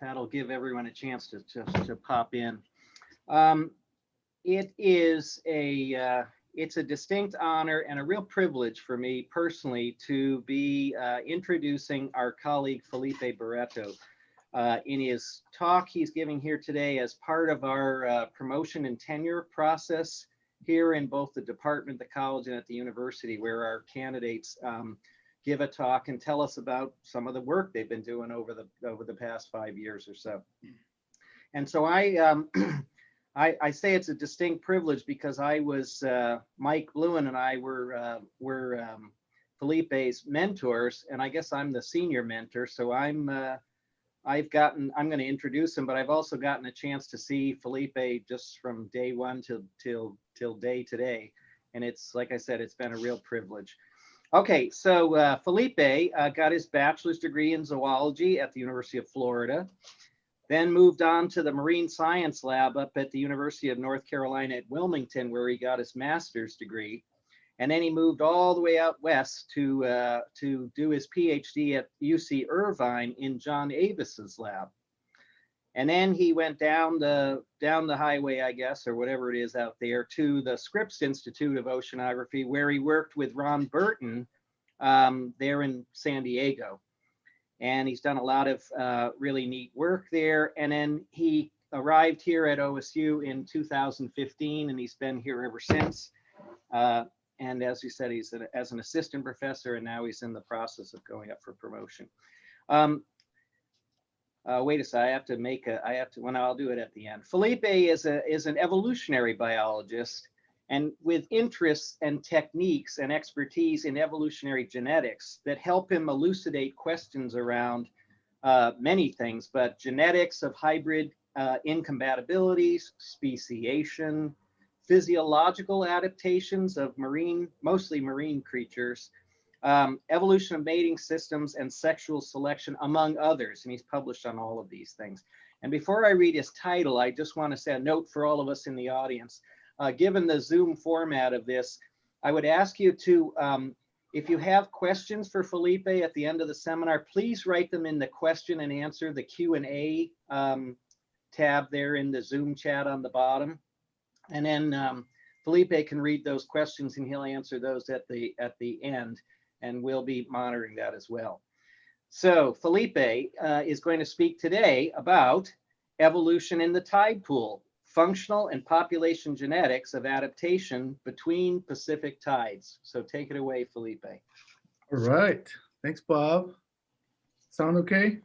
That'll give everyone a chance to pop in. It is it's a distinct honor and a real privilege for me personally to be introducing our colleague Felipe Barreto. In his talk he's giving here today as part of our promotion and tenure process here in both the department, the college, and at the university, where our candidates give a talk and tell us about some of the work they've been doing over the past 5 years or so. And so I say it's a distinct privilege because I was Mike Bluen and I were Felipe's mentors, and I guess I'm the senior mentor. So I'm going to introduce him, but I've also gotten a chance to see Felipe just from day one till day today, and it's, like I said, it's been a real privilege. Okay, so Felipe got his bachelor's degree in zoology at the University of Florida, then moved on to the Marine Science Lab up at the University of North Carolina at Wilmington, where he got his master's degree. And then he moved all the way out west to do his PhD at UC Irvine in John Avis's lab. And then he went down the highway, I guess, or whatever it is out there, to the Scripps Institute of Oceanography, where he worked with Ron Burton there in San Diego. And he's done a lot of really neat work there. And then he arrived here at OSU in 2015, and he's been here ever since. And as you said, he's as an assistant professor, and now he's in the process of going up for promotion. Wait a second, I'll do it at the end. Felipe is an evolutionary biologist, and with interests and techniques and expertise in evolutionary genetics that help him elucidate questions around many things, but genetics of hybrid incompatibilities, speciation, physiological adaptations of mostly marine creatures, evolution of mating systems, and sexual selection, among others. And he's published on all of these things. And before I read his title, I just want to say a note for all of us in the audience. Given the Zoom format of this, I would ask you to, if you have questions for Felipe at the end of the seminar, please write them in the question and answer, the Q&A tab there in the Zoom chat on the bottom. And then Felipe can read those questions and he'll answer those at the end, and we'll be monitoring that as well. So Felipe is going to speak today about evolution in the tide pool, functional and population genetics of adaptation between Pacific tides. So take it away, Felipe. All right. Thanks, Bob. Sound okay?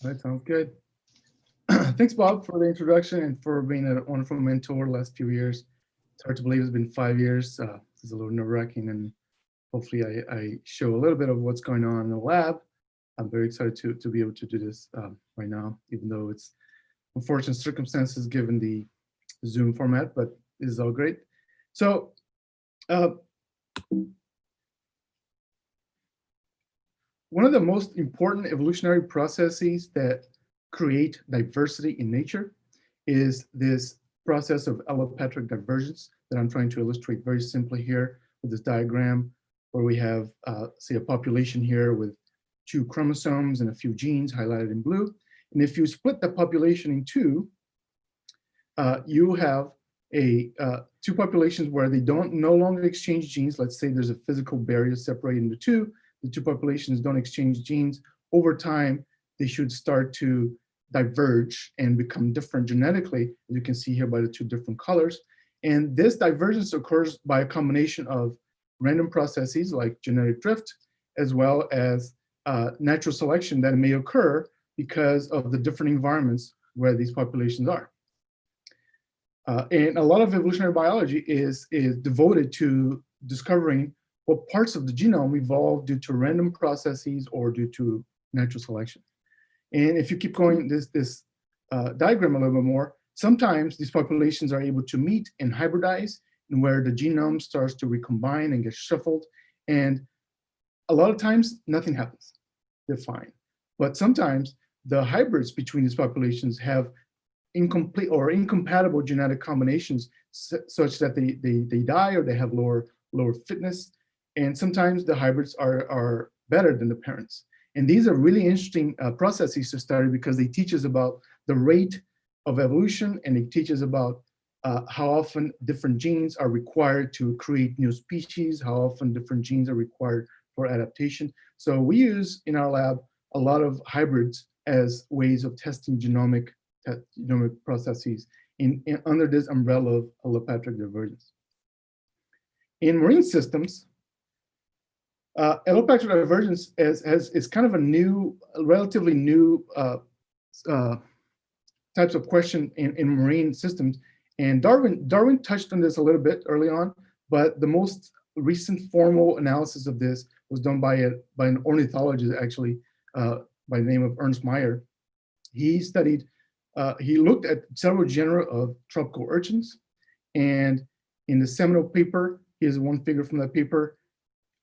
All right, sounds good. Thanks, Bob, for the introduction and for being a wonderful mentor the last few years. It's hard to believe it's been 5 years. It's a little nerve-wracking, and hopefully I show a little bit of what's going on in the lab. I'm very excited to be able to do this right now, even though it's unfortunate circumstances given the Zoom format, but this is all great. So one of the most important evolutionary processes that create diversity in nature is this process of allopatric divergence that I'm trying to illustrate very simply here with this diagram, where we have, say, a population here with 2 chromosomes and a few genes highlighted in blue. And if you split the population in two, you have 2 populations where they no longer exchange genes. Let's say there's a physical barrier separating the 2. The 2 populations don't exchange genes. Over time, they should start to diverge and become different genetically, as you can see here by the 2 different colors. And this divergence occurs by a combination of random processes like genetic drift, as well as natural selection that may occur because of the different environments where these populations are. And a lot of evolutionary biology is devoted to discovering what parts of the genome evolved due to random processes or due to natural selection. And if you keep going this diagram a little bit more, sometimes these populations are able to meet and hybridize, and where the genome starts to recombine and get shuffled. And a lot of times, nothing happens. They're fine. But sometimes the hybrids between these populations have incomplete or incompatible genetic combinations such that they die or they have lower fitness. And sometimes the hybrids are better than the parents. And these are really interesting processes to study because they teach us about the rate of evolution, and they teach us about how often different genes are required to create new species, how often different genes are required for adaptation. So we use in our lab a lot of hybrids as ways of testing genomic processes under this umbrella of allopatric divergence. In marine systems, allopatric divergence is kind of a new, relatively new types of question in marine systems. And Darwin touched on this a little bit early on, but the most recent formal analysis of this was done by an ornithologist, actually, by the name of Ernst Mayr. He studied, he looked at several genera of tropical urchins, and in the seminal paper, here's one figure from that paper.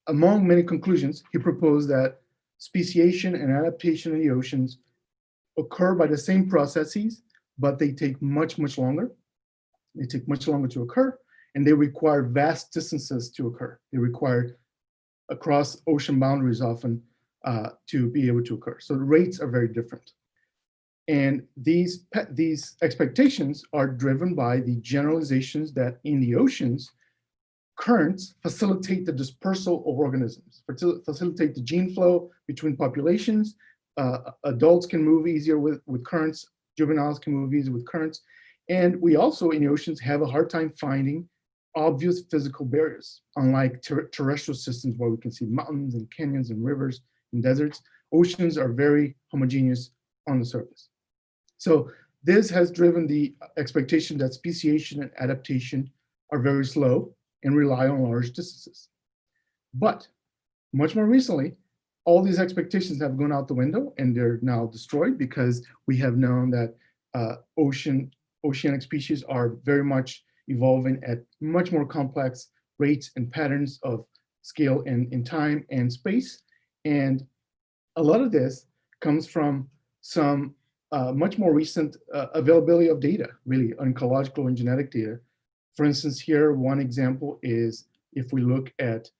Among many conclusions, he proposed that speciation and adaptation in the oceans occur by the same processes, but they take much, much longer. They take much longer to occur, and they require vast distances to occur. They require across ocean boundaries often to be able to occur. So the rates are very different. And these expectations are driven by the generalizations that in the oceans, currents facilitate the dispersal of organisms, facilitate the gene flow between populations. Adults can move easier with currents, juveniles can move easier with currents. And we also in the oceans have a hard time finding obvious physical barriers. Unlike terrestrial systems where we can see mountains and canyons and rivers and deserts, oceans are very homogeneous on the surface. So this has driven the expectation that speciation and adaptation are very slow and rely on large distances. But much more recently, all these expectations have gone out the window and they're now destroyed because we have known that oceanic species are very much evolving at much more complex rates and patterns of scale in time and space. And a lot of this comes from some much more recent availability of data, really, oncological and genetic data. For instance, here, one example is if we look at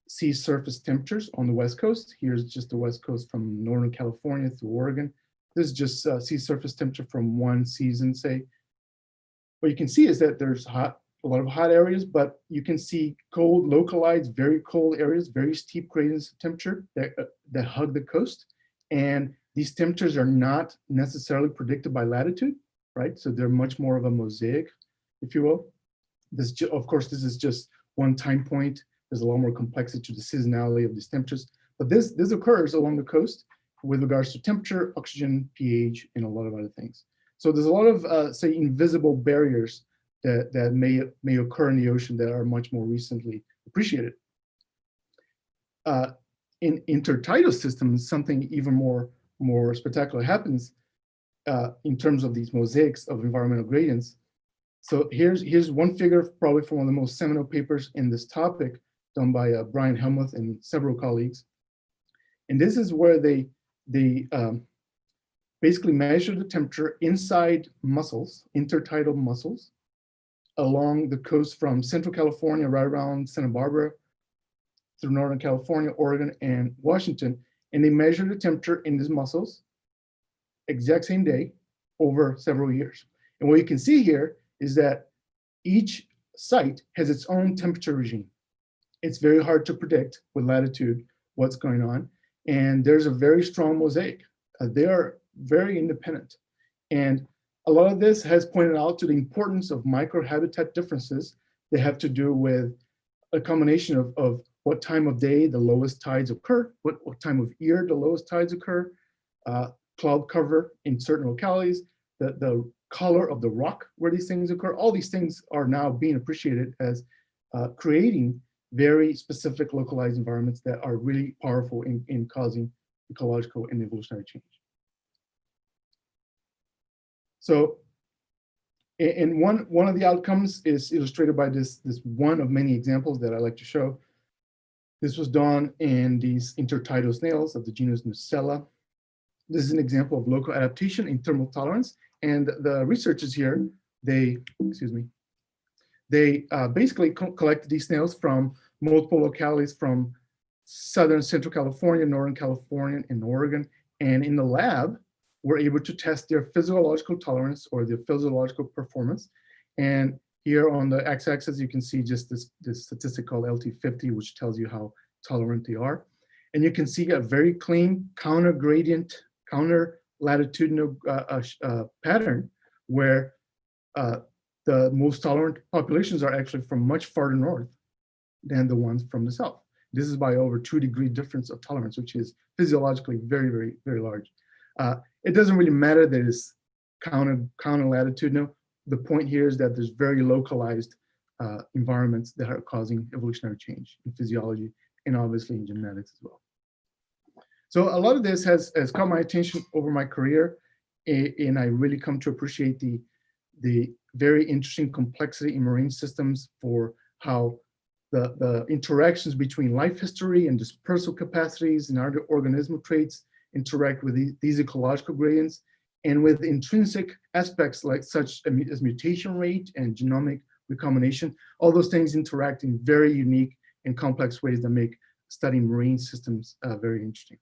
sea surface temperatures on the West Coast. Here's just the West Coast from Northern California through Oregon. This is just sea surface temperature from one season, say. What you can see is that there's a lot of hot areas, but you can see cold, localized, very cold areas, very steep gradients of temperature that hug the coast. And these temperatures are not necessarily predicted by latitude, right? So they're much more of a mosaic, if you will. Of course, this is just one time point. There's a lot more complexity to the seasonality of these temperatures. But this occurs along the coast with regards to temperature, oxygen, pH, and a lot of other things. So there's a lot of, say, invisible barriers that may occur in the ocean that are much more recently appreciated. In intertidal systems, something even more spectacular happens in terms of these mosaics of environmental gradients. So here's one figure, probably from one of the most seminal papers in this topic, done by Brian Helmuth and several colleagues. And this is where they basically measure the temperature inside mussels, intertidal mussels, along the coast from Central California, right around Santa Barbara, through Northern California, Oregon, and Washington. And they measure the temperature in these mussels, exact same day, over several years. And what you can see here is that each site has its own temperature regime. It's very hard to predict with latitude what's going on. And there's a very strong mosaic. They are very independent. And a lot of this has pointed out to the importance of microhabitat differences that have to do with a combination of what time of day the lowest tides occur, what time of year the lowest tides occur, cloud cover in certain localities, the color of the rock where these things occur. All these things are now being appreciated as creating very specific localized environments that are really powerful in causing ecological and evolutionary change. So, and one of the outcomes is illustrated by this one of many examples that I like to show. This was done in these intertidal snails of the genus Nucella. This is an example of local adaptation in thermal tolerance. And the researchers here, they basically collected these snails from multiple localities from Southern Central California, Northern California, and Oregon. And in the lab, we're able to test their physiological tolerance or their physiological performance. And here on the x-axis, you can see just this statistic called LT50, which tells you how tolerant they are. And you can see a very clean counter gradient, counter latitudinal pattern where the most tolerant populations are actually from much farther north than the ones from the south. This is by over 2-degree difference of tolerance, which is physiologically very, very, very large. It doesn't really matter that it's counter latitudinal. The point here is that there's very localized environments that are causing evolutionary change in physiology and obviously in genetics as well. So a lot of this has caught my attention over my career, and I really come to appreciate the very interesting complexity in marine systems for how the interactions between life history and dispersal capacities and other organismal traits interact with these ecological gradients, and with intrinsic aspects like such as mutation rate and genomic recombination. All those things interact in very unique and complex ways that make studying marine systems very interesting.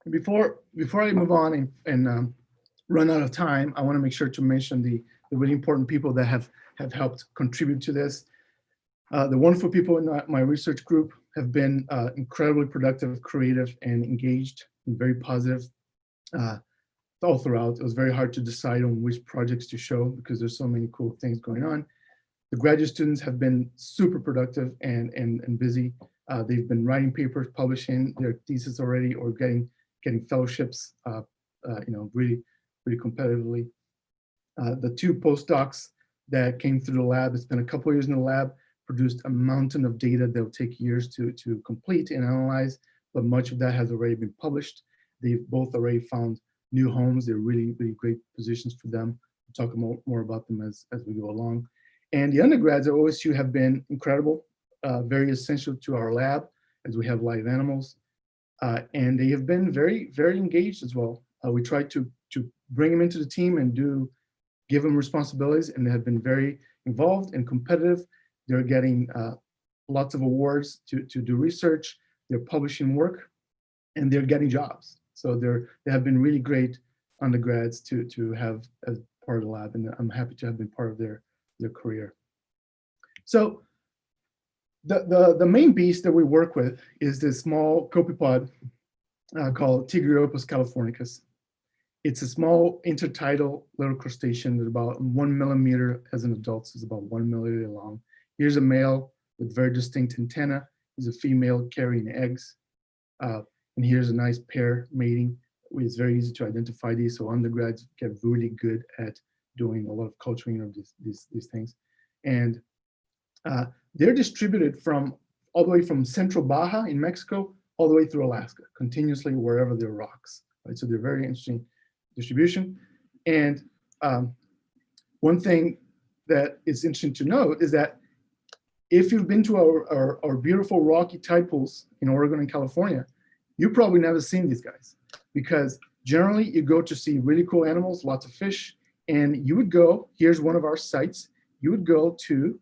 Before I move on and run out of time, I want to make sure to mention the really important people that have helped contribute to this. The wonderful people in my research group have been incredibly productive, creative, and engaged, and very positive all throughout. It was very hard to decide on which projects to show because there's so many cool things going on. The graduate students have been super productive and busy. They've been writing papers, publishing their thesis already, or getting fellowships, really competitively. The 2 postdocs that came through the lab, it's been a couple of years in the lab, produced a mountain of data that will take years to complete and analyze, but much of that has already been published. They've both already found new homes. They're really, really great positions for them. We'll talk more about them as we go along. And the undergrads at OSU have been incredible, very essential to our lab as we have live animals. And they have been very, very engaged as well. We try to bring them into the team and give them responsibilities, and they have been very involved and competitive. They're getting lots of awards to do research. They're publishing work, and they're getting jobs. So they have been really great undergrads to have as part of the lab, and I'm happy to have been part of their career. So the main beast that we work with is this small copepod called Tigrious californicus. It's a small intertidal little crustacean that's about 1 millimeter as an adult, so it's about 1 millimeter long. Here's a male with very distinct antenna. Here's a female carrying eggs. And here's a nice pair mating. It's very easy to identify these, so undergrads get really good at doing a lot of culturing of these things. And they're distributed from all the way from central Baja in Mexico all the way through Alaska, continuously wherever there are rocks. Right? So they're very interesting distribution. And one thing that is interesting to note is that if you've been to our beautiful rocky tide pools in Oregon and California, you've probably never seen these guys, because generally you go to see really cool animals, lots of fish, and you would go, here's one of our sites, you would go to,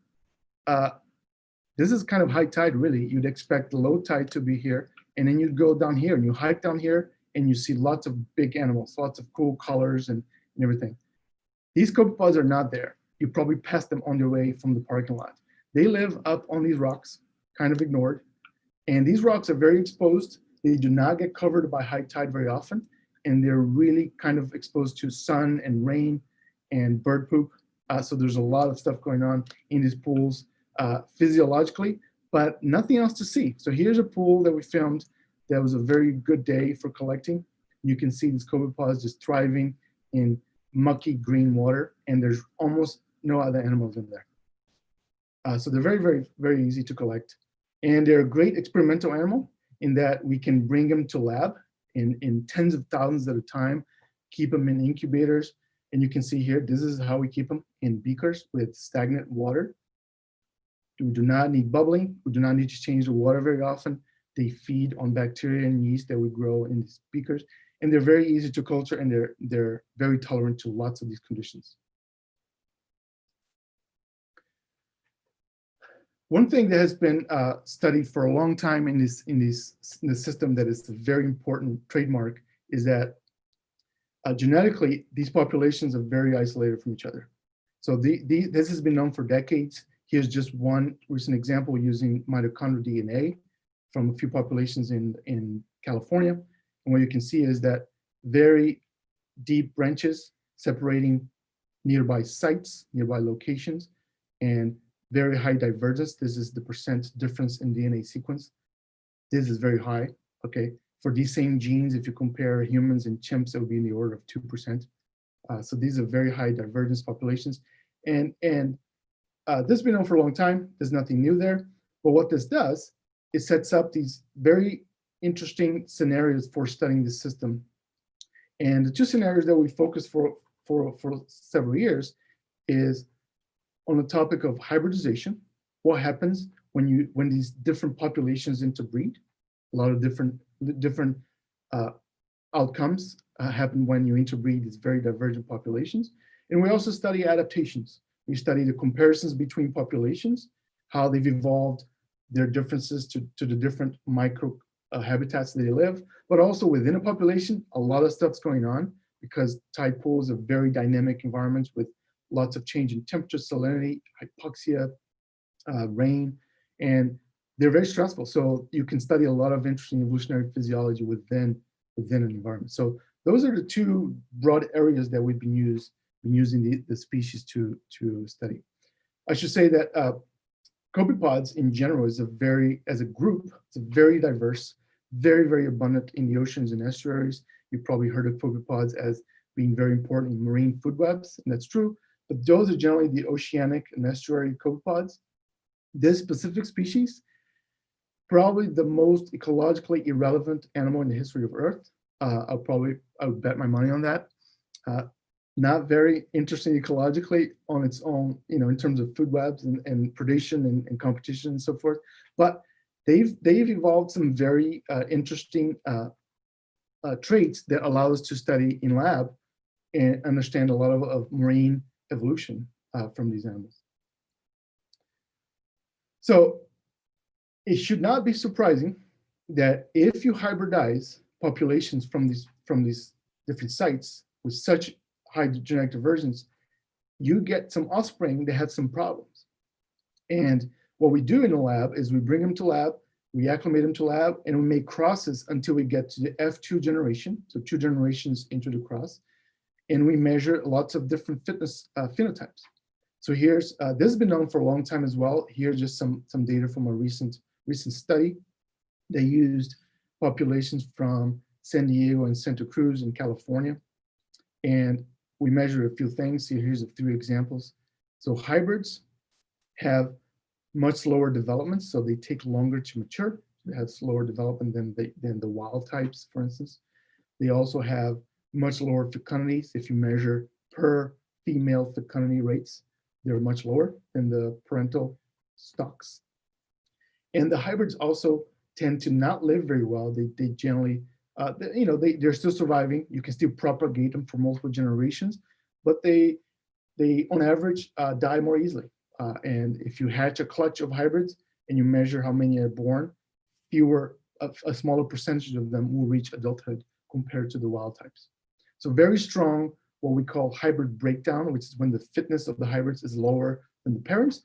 this is kind of high tide really, you'd expect the low tide to be here, and then you'd go down here and you hike down here and you see lots of big animals, lots of cool colors and everything. These copepods are not there. You probably passed them on your way from the parking lot. They live up on these rocks, kind of ignored. And these rocks are very exposed. They do not get covered by high tide very often. And they're really kind of exposed to sun and rain and bird poop. So there's a lot of stuff going on in these pools physiologically, but nothing else to see. So here's a pool that we filmed that was a very good day for collecting. You can see these copepods just thriving in mucky green water, and there's almost no other animals in there. So they're very, very, very easy to collect. And they're a great experimental animal in that we can bring them to lab in tens of thousands at a time, keep them in incubators. And you can see here, this is how we keep them in beakers with stagnant water. We do not need bubbling. We do not need to change the water very often. They feed on bacteria and yeast that we grow in these beakers. And they're very easy to culture, and they're very tolerant to lots of these conditions. One thing that has been studied for a long time in the system that is a very important trademark is that genetically, these populations are very isolated from each other. So this has been known for decades. Here's just one recent example using mitochondrial DNA from a few populations in California. And what you can see is that very deep branches separating nearby sites, nearby locations, and very high divergence. This is the percent difference in DNA sequence. This is very high, okay? For these same genes, if you compare humans and chimps, it would be in the order of 2%. So these are very high divergence populations. And this has been known for a long time. There's nothing new there. But what this does, it sets up these very interesting scenarios for studying the system. And the two scenarios that we focus for several years is on the topic of hybridization. What happens when these different populations interbreed? A lot of different outcomes happen when you interbreed these very divergent populations. And we also study adaptations. We study the comparisons between populations, how they've evolved, their differences to the different micro habitats that they live, but also within a population, a lot of stuff's going on because tide pools are very dynamic environments with lots of change in temperature, salinity, hypoxia, rain, and they're very stressful. So you can study a lot of interesting evolutionary physiology within an environment. So those are the two broad areas that we've been using the species to study. I should say that copepods in general as a group, it's a very diverse, very abundant in the oceans and estuaries. You've probably heard of copepods as being very important in marine food webs, and that's true. But those are generally the oceanic and estuary copepods. This specific species, probably the most ecologically irrelevant animal in the history of Earth. I would bet my money on that. Not very interesting ecologically on its own, in terms of food webs and predation and competition and so forth. But they've evolved some very interesting traits that allow us to study in lab and understand a lot of marine evolution from these animals. So it should not be surprising that if you hybridize populations from these different sites with such high genetic divergence, you get some offspring that have some problems. And what we do in the lab is we bring them to lab, we acclimate them to lab, and we make crosses until we get to the F2 generation, so 2 generations into the cross, and we measure lots of different fitness phenotypes. So here's, this has been known for a long time as well. Here's just some data from a recent study. They used populations from San Diego and Santa Cruz in California. And we measure a few things. Here's a few examples. So hybrids have much slower development, so they take longer to mature. They have slower development than the wild types, for instance. They also have much lower fecundities. If you measure per female fecundity rates, they're much lower than the parental stocks. And the hybrids also tend to not live very well. They generally, they're still surviving. You can still propagate them for multiple generations, but they on average die more easily. And if you hatch a clutch of hybrids and you measure how many are born, a smaller percentage of them will reach adulthood compared to the wild types. So very strong, what we call hybrid breakdown, which is when the fitness of the hybrids is lower than the parents.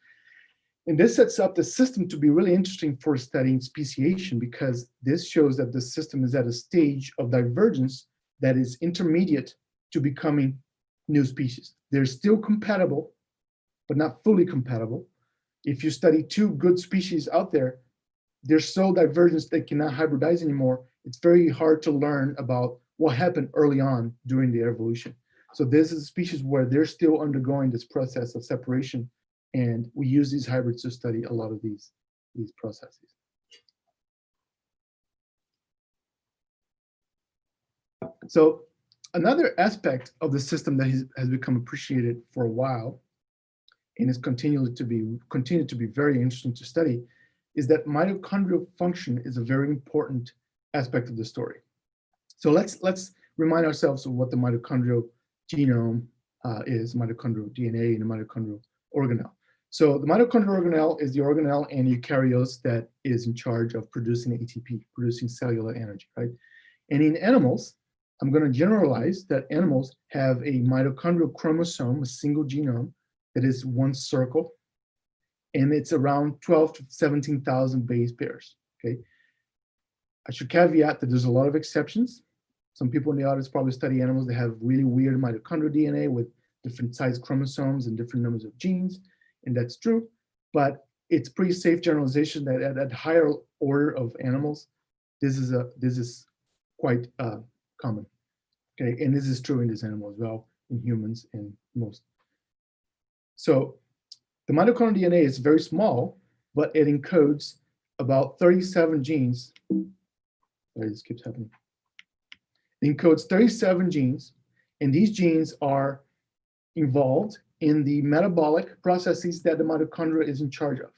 And this sets up the system to be really interesting for studying speciation, because this shows that the system is at a stage of divergence that is intermediate to becoming new species. They're still compatible, but not fully compatible. If you study 2 good species out there, they're so divergent they cannot hybridize anymore. It's very hard to learn about what happened early on during the evolution. So this is a species where they're still undergoing this process of separation, and we use these hybrids to study a lot of these processes. So another aspect of the system that has become appreciated for a while, and is continued to be very interesting to study, is that mitochondrial function is a very important aspect of the story. So let's remind ourselves of what the mitochondrial genome is, mitochondrial DNA and a mitochondrial organelle. So the mitochondrial organelle is the organelle and eukaryotes that is in charge of producing ATP, producing cellular energy, right? And in animals, I'm going to generalize that animals have a mitochondrial chromosome, a single genome, that is one circle, and it's around 12 to 17,000 base pairs, okay? I should caveat that there's a lot of exceptions. Some people in the audience probably study animals that have really weird mitochondrial DNA with different size chromosomes and different numbers of genes, and that's true, but it's pretty safe generalization that at higher order of animals, this is quite common, okay? And this is true in this animal as well, in humans and most. So the mitochondrial DNA is very small, but it encodes about 37 genes. Sorry, this keeps happening. It encodes 37 genes, and these genes are involved in the metabolic processes that the mitochondria is in charge of,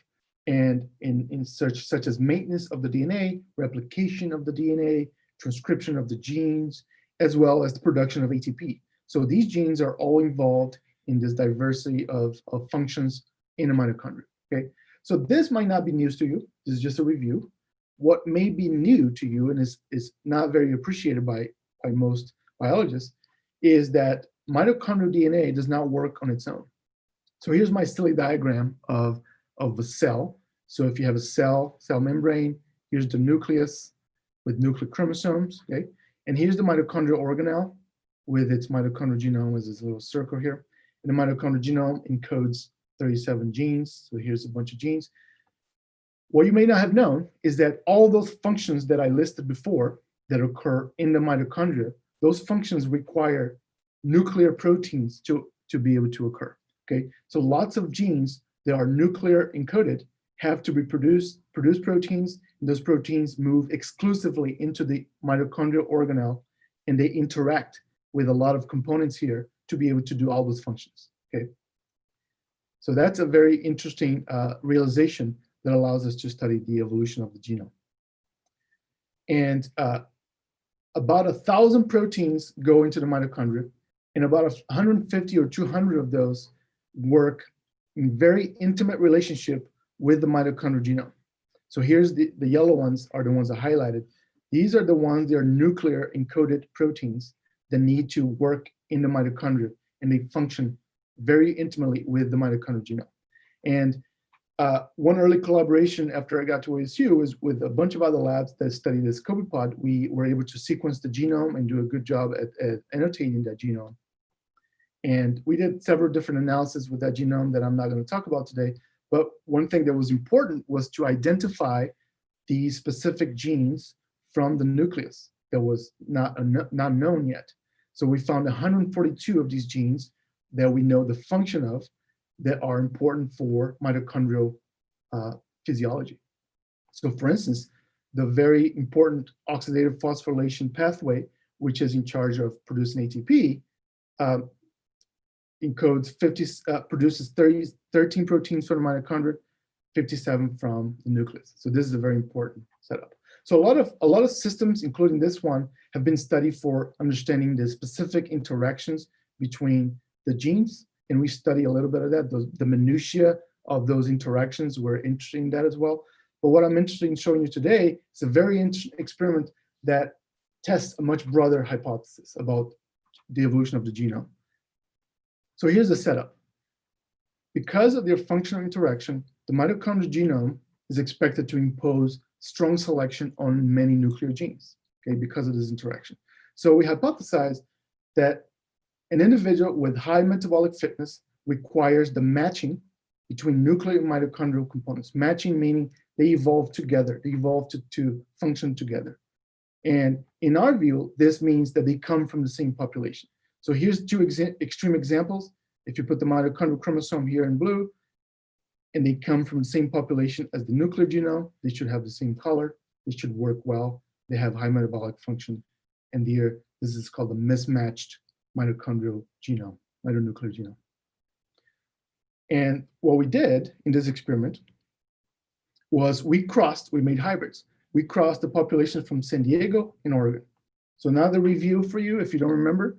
and in such as maintenance of the DNA, replication of the DNA, transcription of the genes, as well as the production of ATP. So these genes are all involved in this diversity of functions in a mitochondria, okay? So this might not be news to you. This is just a review. What may be new to you and is not very appreciated by most biologists is that mitochondrial DNA does not work on its own. So here's my silly diagram of a cell. So if you have a cell membrane, here's the nucleus with nuclear chromosomes, okay? And here's the mitochondrial organelle with its mitochondrial genome as this little circle here. And the mitochondrial genome encodes 37 genes. So here's a bunch of genes. What you may not have known is that all those functions that I listed before that occur in the mitochondria, those functions require nuclear proteins to be able to occur, okay? So lots of genes that are nuclear encoded have to be produce proteins, and those proteins move exclusively into the mitochondrial organelle, and they interact with a lot of components here to be able to do all those functions, okay? So that's a very interesting realization that allows us to study the evolution of the genome. And about 1,000 proteins go into the mitochondria, and about 150 or 200 of those work in very intimate relationship with the mitochondrial genome. So here's the yellow ones are the ones I highlighted. These are the ones that are nuclear encoded proteins that need to work in the mitochondria, and they function very intimately with the mitochondrial genome. And one early collaboration after I got to OSU was with a bunch of other labs that study this copepod. We were able to sequence the genome and do a good job at annotating that genome. And we did several different analyses with that genome that I'm not going to talk about today. But one thing that was important was to identify the specific genes from the nucleus that was not known yet. So we found 142 of these genes that we know the function of that are important for mitochondrial physiology. So for instance, the very important oxidative phosphorylation pathway, which is in charge of producing ATP, produces 13 proteins from the mitochondria, 57 from the nucleus. So this is a very important setup. So a lot of systems, including this one, have been studied for understanding the specific interactions between the genes, and we study a little bit of that. The minutiae of those interactions, we're interested in that as well. But what I'm interested in showing you today is a very interesting experiment that tests a much broader hypothesis about the evolution of the genome. So here's the setup. Because of their functional interaction, the mitochondrial genome is expected to impose strong selection on many nuclear genes, okay, because of this interaction. So we hypothesized that an individual with high metabolic fitness requires the matching between nuclear and mitochondrial components. Matching meaning they evolve together, they evolve to function together. And in our view, this means that they come from the same population. So here's two extreme examples. If you put the mitochondrial chromosome here in blue, and they come from the same population as the nuclear genome, they should have the same color, they should work well, they have high metabolic function. And here, this is called a mismatched mitochondrial genome, mitonuclear genome. And what we did in this experiment was we made hybrids. We crossed the population from San Diego and Oregon. So now the review for you, if you don't remember,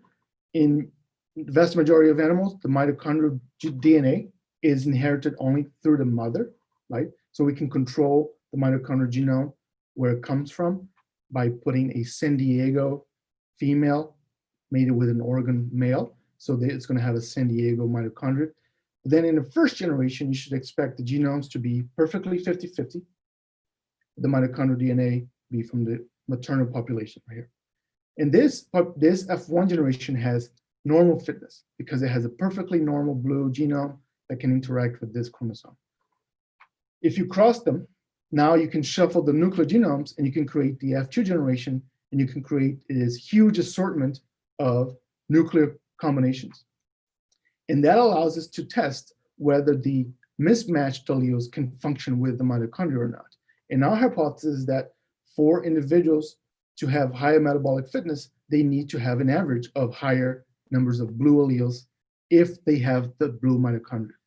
in the vast majority of animals, the mitochondrial DNA is inherited only through the mother, right? So we can control the mitochondrial genome where it comes from by putting a San Diego female mated with an Oregon male. So it's going to have a San Diego mitochondria. Then in the first generation, you should expect the genomes to be perfectly 50-50. The mitochondrial DNA be from the maternal population right here. And this F1 generation has normal fitness because it has a perfectly normal blue genome that can interact with this chromosome. If you cross them, now you can shuffle the nuclear genomes and you can create the F2 generation, and you can create this huge assortment of nuclear combinations. And that allows us to test whether the mismatched alleles can function with the mitochondria or not. And our hypothesis is that for individuals to have higher metabolic fitness, they need to have an average of higher numbers of blue alleles if they have the blue mitochondria.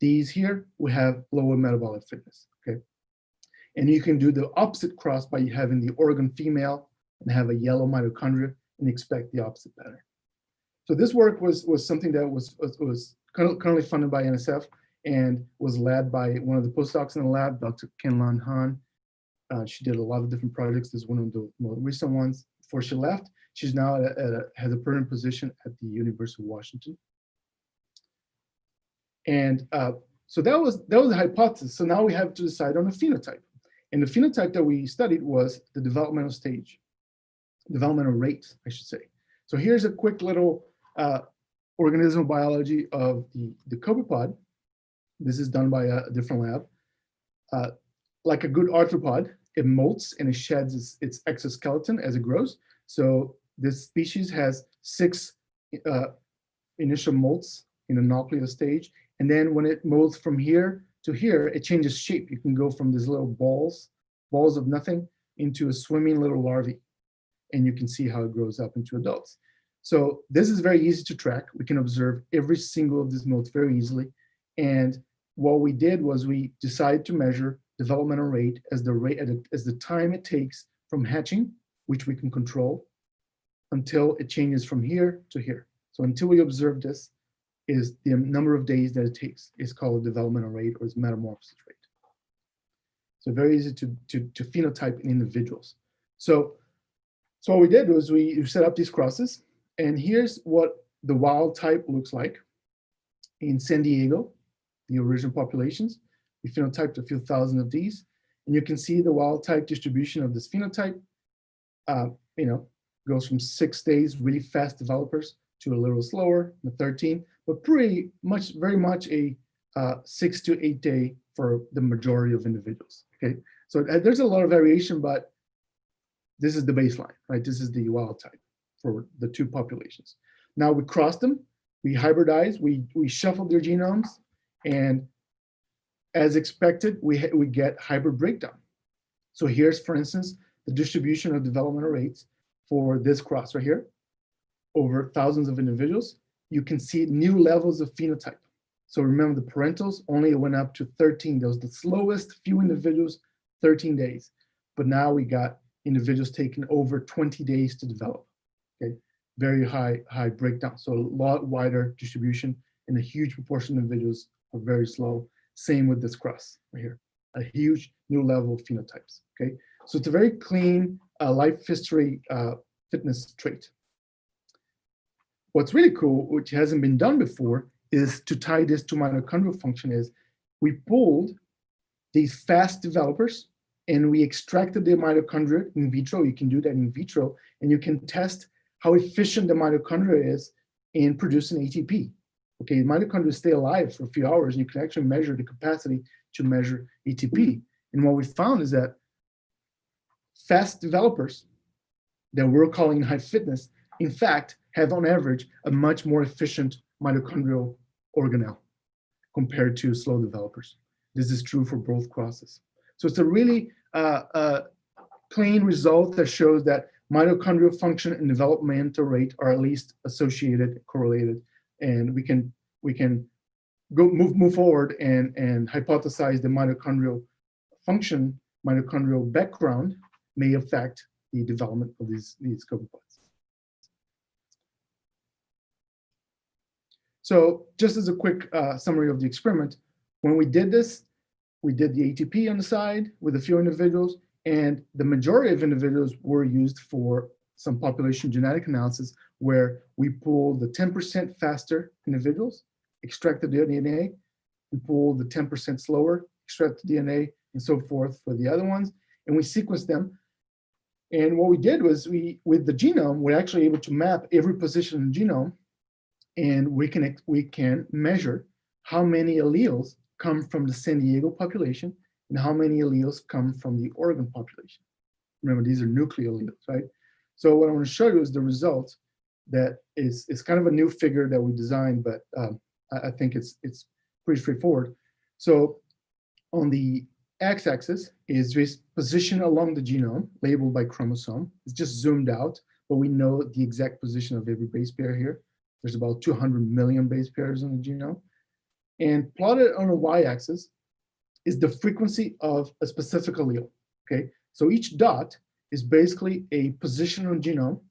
These here will have lower metabolic fitness, okay? And you can do the opposite cross by having the Oregon female and have a yellow mitochondria and expect the opposite pattern. So this work was something that was currently funded by NSF and was led by one of the postdocs in the lab, Dr. Ken-Lan Han. She did a lot of different projects. This is one of the more recent ones before she left. She's now has a permanent position at the University of Washington. And so that was the hypothesis. So now we have to decide on a phenotype. And the phenotype that we studied was the developmental stage, developmental rate, I should say. So here's a quick little organismal biology of the copepod. This is done by a different lab. Like a good arthropod, it molts and it sheds its exoskeleton as it grows. So this species has 6 initial molts in the nucleus stage. And then when it molts from here to here, it changes shape. You can go from these little balls of nothing into a swimming little larvae. And you can see how it grows up into adults. So this is very easy to track. We can observe every single of these molts very easily. And what we did was we decided to measure developmental rate as the time it takes from hatching, which we can control, until it changes from here to here. So until we observe this is the number of days that it takes. It's called developmental rate or its metamorphosis rate. So very easy to phenotype in individuals. So what we did was we set up these crosses, and here's what the wild type looks like in San Diego, the original populations. We phenotyped a few thousand of these, and you can see the wild type distribution of this phenotype. Goes from 6 days, really fast developers, to a little slower, the 13, but very much a 6 to 8 day for the majority of individuals. Okay, so there's a lot of variation, but this is the baseline, right? This is the wild type for the 2 populations. Now we cross them, we hybridize, we shuffle their genomes, and as expected, we get hybrid breakdown. So here's, for instance, the distribution of developmental rates for this cross right here over thousands of individuals. You can see new levels of phenotype. So remember, the parentals only went up to 13. Those the slowest few individuals, 13 days. But now we got individuals taking over 20 days to develop. Okay, very high breakdown. So a lot wider distribution, and a huge proportion of individuals are very slow. Same with this cross right here, a huge new level of phenotypes. Okay, so it's a very clean life history fitness trait. What's really cool, which hasn't been done before, is to tie this to mitochondrial function. Is we pulled these fast developers and we extracted the mitochondria in vitro. You can do that in vitro, and you can test how efficient the mitochondria is in producing ATP. Okay, mitochondria stay alive for a few hours, and you can actually measure the capacity to measure ATP. And what we found is that fast developers that we're calling high fitness, in fact, have on average a much more efficient mitochondrial organelle compared to slow developers. This is true for both crosses. So it's a really clean result that shows that mitochondrial function and developmental rate are at least associated, correlated, and we can go move forward and hypothesize the mitochondrial function, mitochondrial background may affect the development of these copepods. So just as a quick summary of the experiment, When we did this, we did the ATP on the side with a few individuals, and the majority of individuals were used for some population genetic analysis where we pulled the 10% faster individuals, extracted their DNA, and pulled the 10% slower, extracted DNA, and so forth for the other ones, and we sequenced them. And what we did was with the genome, we're actually able to map every position in the genome, and we can measure how many alleles come from the San Diego population and how many alleles come from the Oregon population. Remember, these are nuclear alleles, right? So what I want to show you is the result that is kind of a new figure that we designed, but I think it's pretty straightforward. So on the x-axis is this position along the genome labeled by chromosome. It's just zoomed out, but we know the exact position of every base pair here. There's about 200 million base pairs in the genome. And plotted on a y-axis is the frequency of a specific allele, okay? So each dot is basically a position on the genome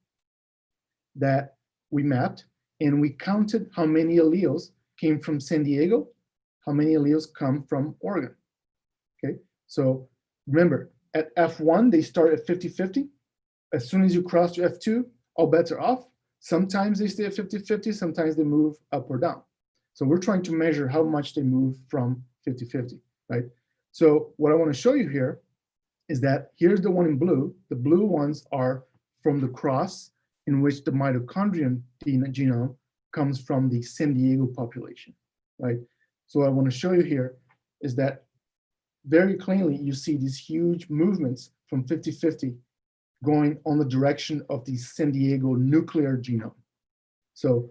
that we mapped, and we counted how many alleles came from San Diego, how many alleles come from Oregon, okay? So remember, at F1, they start at 50-50. As soon as you cross to F2, all bets are off. Sometimes they stay at 50-50, sometimes they move up or down. So we're trying to measure how much they move from 50-50, right? So what I want to show you here is that here's the one in blue. The blue ones are from the cross in which the mitochondrial genome comes from the San Diego population, right? So what I want to show you here is that very cleanly you see these huge movements from 50-50 going on the direction of the San Diego nuclear genome. So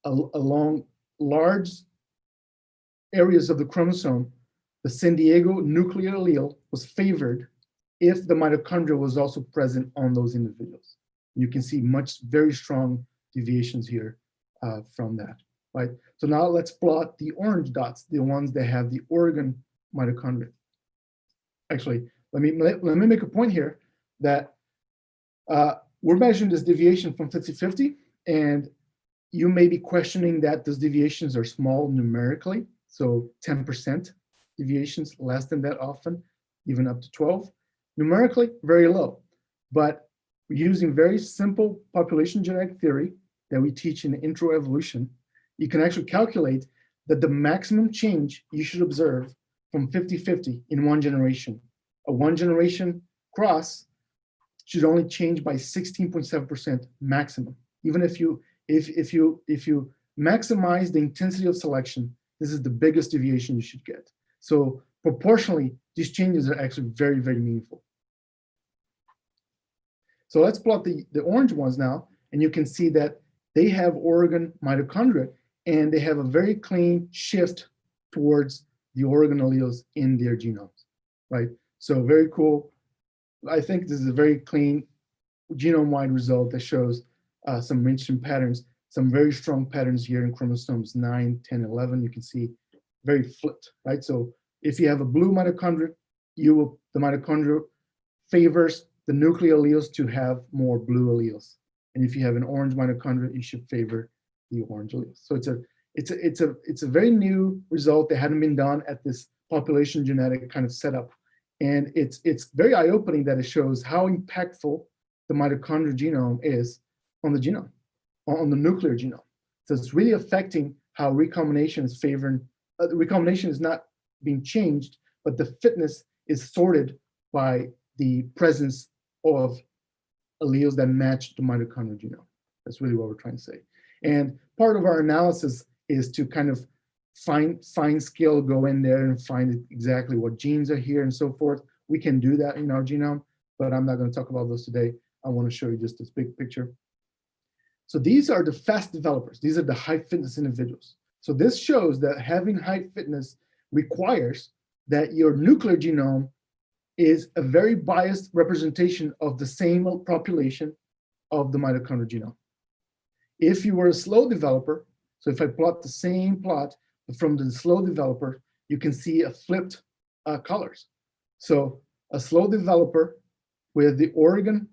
along large areas of the chromosome, the San Diego nuclear allele was favored if the mitochondria was also present on those individuals. You can see very strong deviations here from that, right? So now let's plot the orange dots, the ones that have the Oregon mitochondria. Actually, let me make a point here that we're measuring this deviation from 50-50, and you may be questioning that those deviations are small numerically, so 10% deviations, less than that often, even up to 12. Numerically, very low, but we're using very simple population genetic theory that we teach in intro evolution. You can actually calculate that the maximum change you should observe from 50-50 in one generation. A one generation cross should only change by 16.7% maximum. Even if you maximize the intensity of selection, this is the biggest deviation you should get. So proportionally, these changes are actually very, very meaningful. So let's plot the orange ones now, and you can see that they have Oregon mitochondria, and they have a very clean shift towards the Oregon alleles in their genomes, right? So very cool. I think this is a very clean genome-wide result that shows some interesting patterns, some very strong patterns here in chromosomes 9, 10, 11. You can see very flipped, right? So if you have a blue mitochondria, the mitochondria favors the nuclear alleles to have more blue alleles. And if you have an orange mitochondria, you should favor the orange alleles. So it's a very new result that hadn't been done at this population genetic kind of setup. And it's very eye-opening that it shows how impactful the mitochondrial genome is on the genome, on the nuclear genome. So it's really affecting how recombination is favoring. The recombination is not being changed, but the fitness is sorted by the presence of alleles that match the mitochondrial genome. That's really what we're trying to say. And part of our analysis is to kind of fine scale, go in there and find exactly what genes are here and so forth. We can do that in our genome, but I'm not going to talk about those today. I want to show you just this big picture. So these are the fast developers. These are the high fitness individuals. So this shows that having high fitness requires that your nuclear genome is a very biased representation of the same population of the mitochondrial genome. If you were a slow developer, so if I plot the same plot from the slow developer, you can see a flipped colors. So a slow developer with the Oregon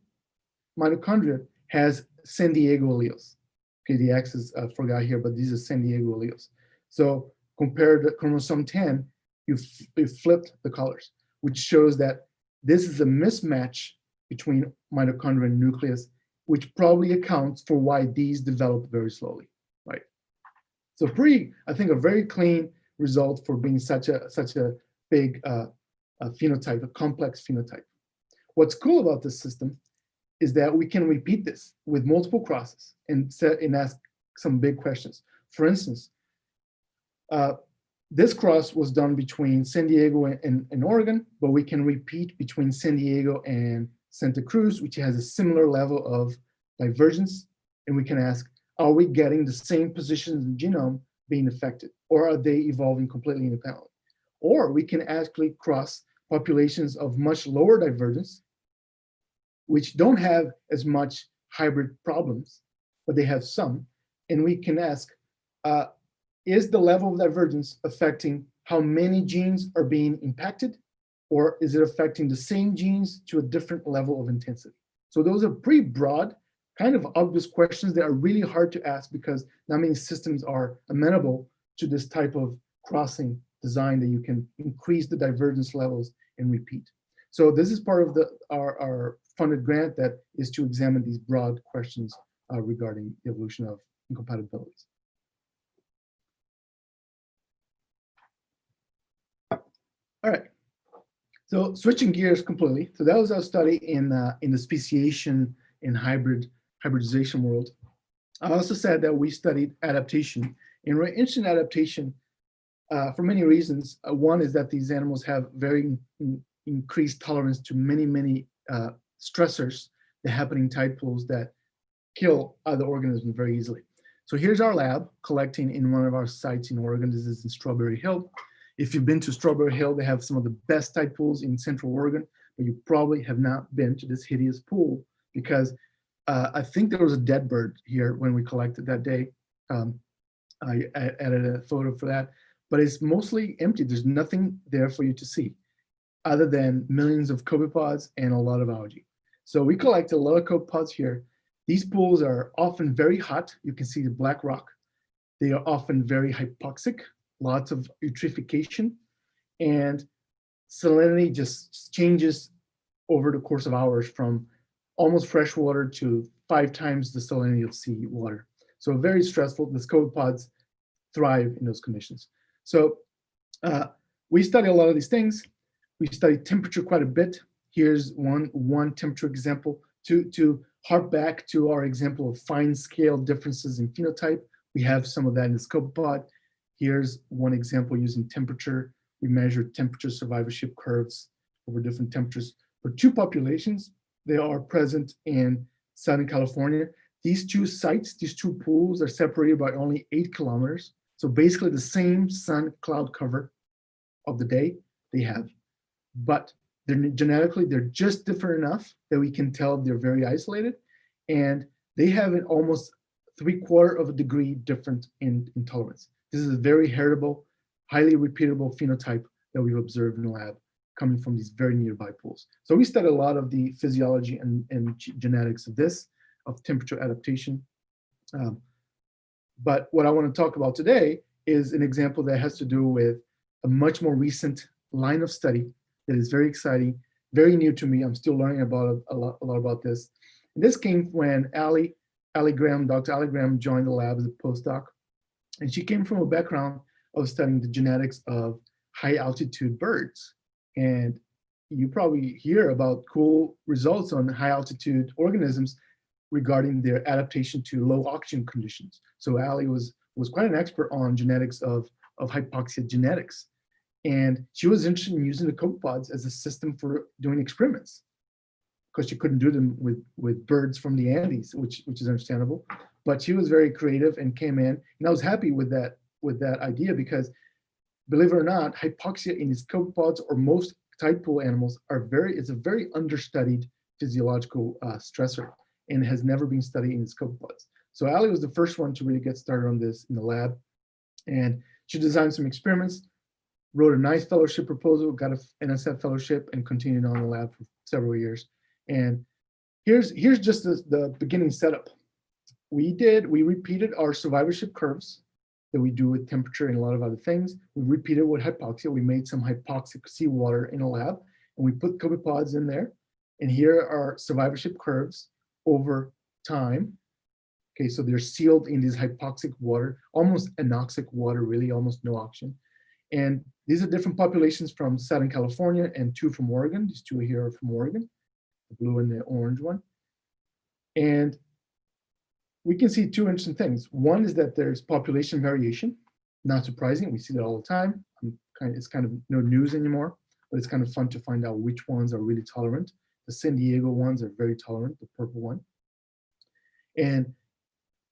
mitochondria has San Diego alleles. Okay, the X is, I forgot here, but these are San Diego alleles. So compared to chromosome 10, you flipped the colors, which shows that this is a mismatch between mitochondria and nucleus, which probably accounts for why these develop very slowly, right? So I think a very clean result for being such a big phenotype, a complex phenotype. What's cool about this system is that we can repeat this with multiple crosses and ask some big questions. For instance, this cross was done between San Diego and Oregon, but we can repeat between San Diego and Santa Cruz, which has a similar level of divergence. And we can ask, are we getting the same positions in the genome being affected, or are they evolving completely independently? Or we can actually cross populations of much lower divergence, which don't have as much hybrid problems, but they have some. And we can ask, is the level of divergence affecting how many genes are being impacted, or is it affecting the same genes to a different level of intensity? So those are pretty broad, kind of obvious questions that are really hard to ask because not many systems are amenable to this type of crossing design that you can increase the divergence levels and repeat. So this is part of our funded grant that is to examine these broad questions regarding the evolution of incompatibilities. All right, so switching gears completely. So that was our study in the speciation and hybridization world. I also said that we studied adaptation. And we're interested in adaptation for many reasons. One is that these animals have very increased tolerance to many stressors that happen in tide pools that kill other organisms very easily. So here's our lab collecting in one of our sites in Oregon. This is in Strawberry Hill. If you've been to Strawberry Hill, they have some of the best tide pools in Central Oregon, but you probably have not been to this hideous pool because I think there was a dead bird here when we collected that day. I added a photo for that, but it's mostly empty. There's nothing there for you to see other than millions of copepods and a lot of algae. So we collect a lot of copepods here. These pools are often very hot. You can see the black rock. They are often very hypoxic, lots of eutrophication, and salinity just changes over the course of hours from almost fresh water to 5 times the salinity of sea water. So very stressful. The copepods thrive in those conditions. So we study a lot of these things. We study temperature quite a bit. Here's one temperature example. To harp back to our example of fine scale differences in phenotype, we have some of that in this copepod. Here's one example using temperature. We measure temperature survivorship curves over different temperatures. For 2 populations, they are present in Southern California. These 2 sites, these 2 pools are separated by only 8 kilometers. So basically the same sun cloud cover of the day they have, but genetically, they're just different enough that we can tell they're very isolated, and they have an almost 3/4 of a degree different in tolerance. This is a very heritable, highly repeatable phenotype that we've observed in the lab coming from these very nearby pools. So we studied a lot of the physiology and genetics of this, of temperature adaptation. But what I want to talk about today is an example that has to do with a much more recent line of study that is very exciting, very new to me. I'm still learning about a lot about this. And this came when Dr. Ali Graham joined the lab as a postdoc. And she came from a background of studying the genetics of high altitude birds. And you probably hear about cool results on high altitude organisms regarding their adaptation to low oxygen conditions. So Ali was quite an expert on genetics of hypoxia genetics. And she was interested in using the copepods as a system for doing experiments because she couldn't do them with birds from the Andes, which is understandable. But she was very creative and came in, and I was happy with that idea because, believe it or not, hypoxia in these copepods or most tide pool animals it's a very understudied physiological stressor and has never been studied in these copepods. So Ali was the first one to really get started on this in the lab, and she designed some experiments, wrote a nice fellowship proposal, got an NSF fellowship, and continued on the lab for several years. And here's just the beginning setup. We repeated our survivorship curves that we do with temperature and a lot of other things. We repeated with hypoxia. We made some hypoxic seawater in a lab, and we put copepods in there. And here are survivorship curves over time. Okay, so they're sealed in this hypoxic water, almost anoxic water, really almost no oxygen. And these are different populations from Southern California and 2 from Oregon. These 2 here are from Oregon, the blue and the orange one. And we can see 2 interesting things. One is that there's population variation. Not surprising, we see that all the time. It's kind of no news anymore, but it's kind of fun to find out which ones are really tolerant. The San Diego ones are very tolerant, the purple one. And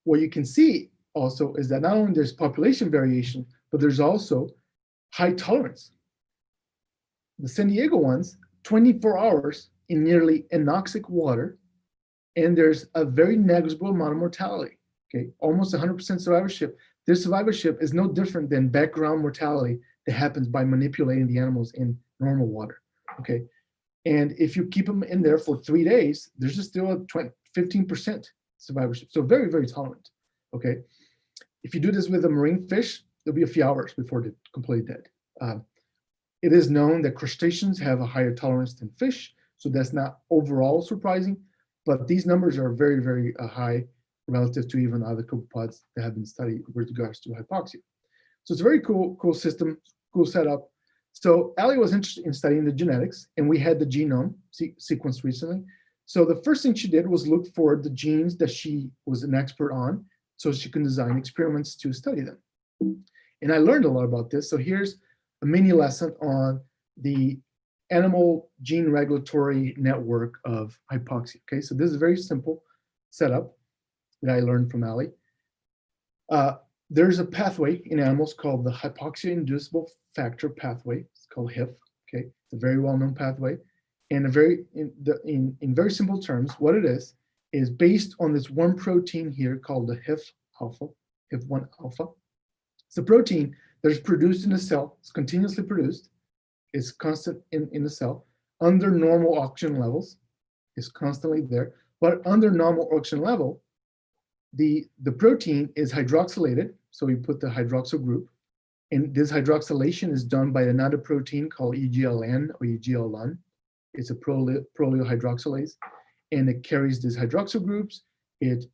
what you can see also is that not only there's population variation, but there's also high tolerance. The San Diego ones, 24 hours in nearly anoxic water, and there's a very negligible amount of mortality, okay? Almost 100% survivorship. This survivorship is no different than background mortality that happens by manipulating the animals in normal water, okay? And if you keep them in there for 3 days, there's just still a 15% survivorship. So very, very tolerant, okay? If you do this with a marine fish, there'll be a few hours before they're completely dead. It is known that crustaceans have a higher tolerance than fish, so that's not overall surprising, but these numbers are very, very high relative to even other copepods that have been studied with regards to hypoxia. So it's a very cool system, cool setup. So Ali was interested in studying the genetics, and we had the genome sequenced recently. So the first thing she did was look for the genes that she was an expert on, so she can design experiments to study them. And I learned a lot about this. So here's a mini lesson on the animal gene regulatory network of hypoxia. Okay, so this is a very simple setup that I learned from Ali. There's a pathway in animals called the hypoxia-inducible factor pathway. It's called HIF. Okay, it's a very well-known pathway, and in very simple terms, what it is based on this one protein here called the HIF alpha, HIF1 alpha. It's a protein that is produced in the cell. It's continuously produced. It's constant in the cell under normal oxygen levels. It's constantly there, but under normal oxygen level, the protein is hydroxylated. So we put the hydroxyl group, and this hydroxylation is done by another protein called EGLN or EGLN. It's a prolyl hydroxylase, and it carries these hydroxyl groups. It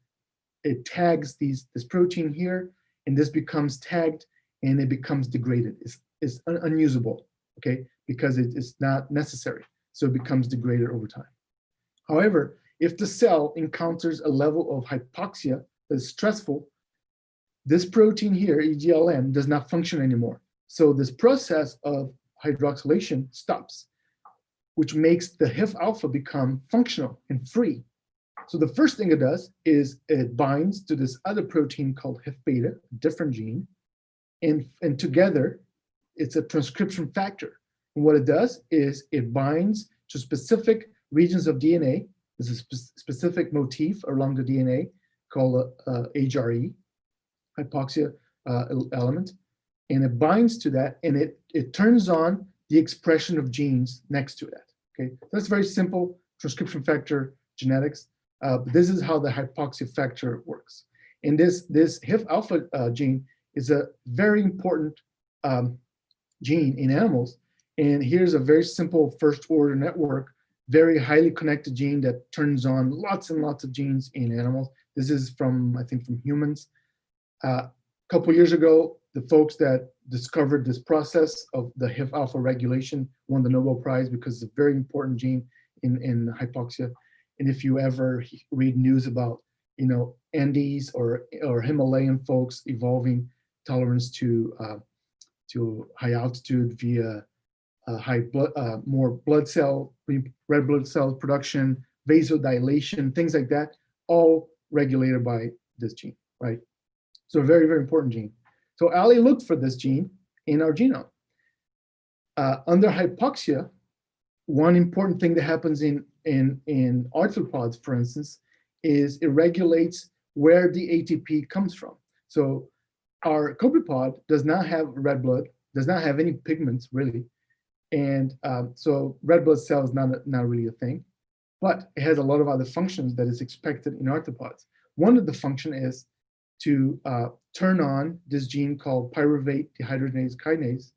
tags this protein here, and this becomes tagged, and it becomes degraded. It's unusable, okay, because it's not necessary. So it becomes degraded over time. However, if the cell encounters a level of hypoxia that is stressful, this protein here, EGLN, does not function anymore. So this process of hydroxylation stops, which makes the HIF alpha become functional and free. So the first thing it does is it binds to this other protein called HIF beta, a different gene, and together it's a transcription factor. And what it does is it binds to specific regions of DNA. There's a specific motif along the DNA called HRE, hypoxia element, and it binds to that, and it turns on the expression of genes next to that. Okay, that's very simple transcription factor genetics. But this is how the hypoxia factor works. And this HIF alpha gene is a very important gene in animals. And here's a very simple first order network, very highly connected gene that turns on lots and lots of genes in animals. This is from, I think, from humans. A couple years ago, the folks that discovered this process of the HIF alpha regulation won the Nobel Prize because it's a very important gene in hypoxia. And if you ever read news about, Andes or Himalayan folks evolving tolerance to high altitude via more red blood cell production, vasodilation, things like that, all regulated by this gene, right? So a very, very important gene. So Ali looked for this gene in our genome. Under hypoxia, one important thing that happens in arthropods, for instance, is it regulates where the ATP comes from. So our copepod does not have red blood, does not have any pigments really. And so red blood cell is not really a thing, but it has a lot of other functions that is expected in arthropods. One of the function is to turn on this gene called pyruvate dehydrogenase kinase.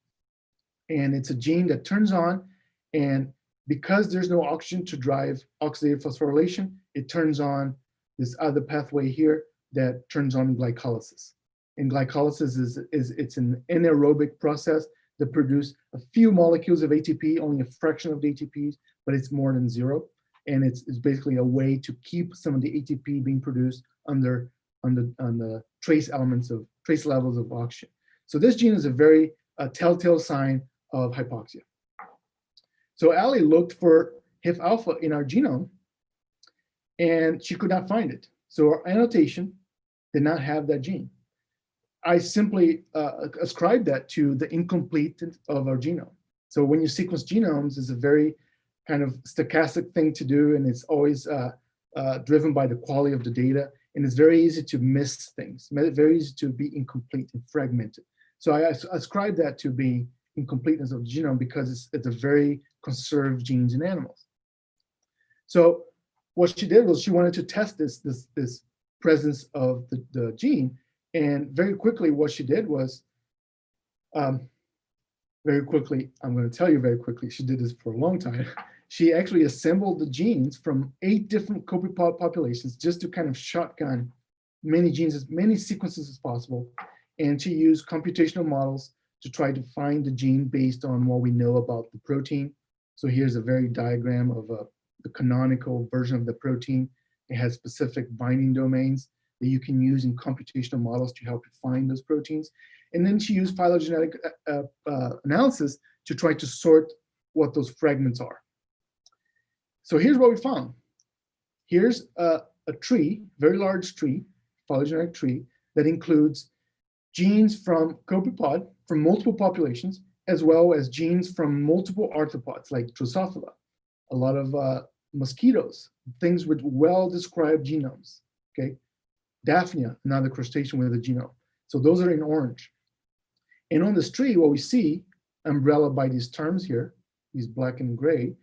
And it's a gene that turns on, and because there's no oxygen to drive oxidative phosphorylation, it turns on this other pathway here that turns on glycolysis. And glycolysis it's an anaerobic process that produces a few molecules of ATP, only a fraction of the ATPs, but it's more than zero. And it's basically a way to keep some of the ATP being produced on the trace levels of oxygen. So this gene is a very telltale sign of hypoxia. So Ali looked for HIF alpha in our genome, and she could not find it. So our annotation did not have that gene. I simply ascribed that to the incompleteness of our genome. So when you sequence genomes, it's a very kind of stochastic thing to do, and it's always driven by the quality of the data, and it's very easy to miss things, very easy to be incomplete and fragmented. So I ascribe that to being incompleteness of the genome because it's a very conserved genes in animals. So what she did was she wanted to test this presence of the gene, and very quickly what she did was, very quickly, I'm going to tell you very quickly, she did this for a long time. She actually assembled the genes from 8 different copepod populations just to kind of shotgun many genes, as many sequences as possible, and to use computational models to try to find the gene based on what we know about the protein. So here's a very diagram of the canonical version of the protein. It has specific binding domains that you can use in computational models to help you find those proteins. And then she used phylogenetic analysis to try to sort what those fragments are. So here's what we found. Here's a tree, very large tree, phylogenetic tree, that includes genes from copepod, from multiple populations, as well as genes from multiple arthropods like Drosophila, a lot of mosquitoes, things with well-described genomes, okay? Daphnia, another crustacean with a genome. So those are in orange. And on this tree, what we see, umbrella by these terms here, these black and gray,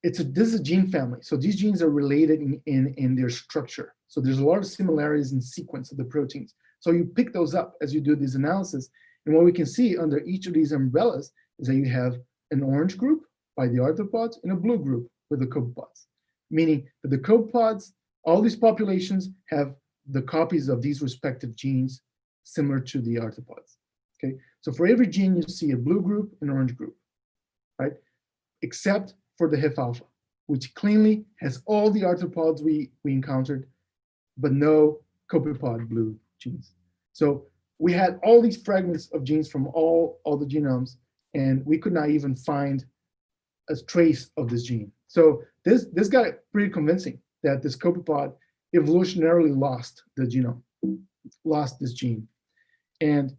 this is a gene family. So these genes are related in their structure. So there's a lot of similarities in sequence of the proteins. So you pick those up as you do this analysis. And what we can see under each of these umbrellas is that you have an orange group by the arthropods and a blue group with the copepods, meaning that the copepods, all these populations have the copies of these respective genes similar to the arthropods, okay? So for every gene, you see a blue group and orange group, right? Except for the HIF alpha, which cleanly has all the arthropods we encountered, but no copepod blue genes. So we had all these fragments of genes from all the genomes, and we could not even find a trace of this gene. So this got pretty convincing that this copepod evolutionarily lost the genome, lost this gene. And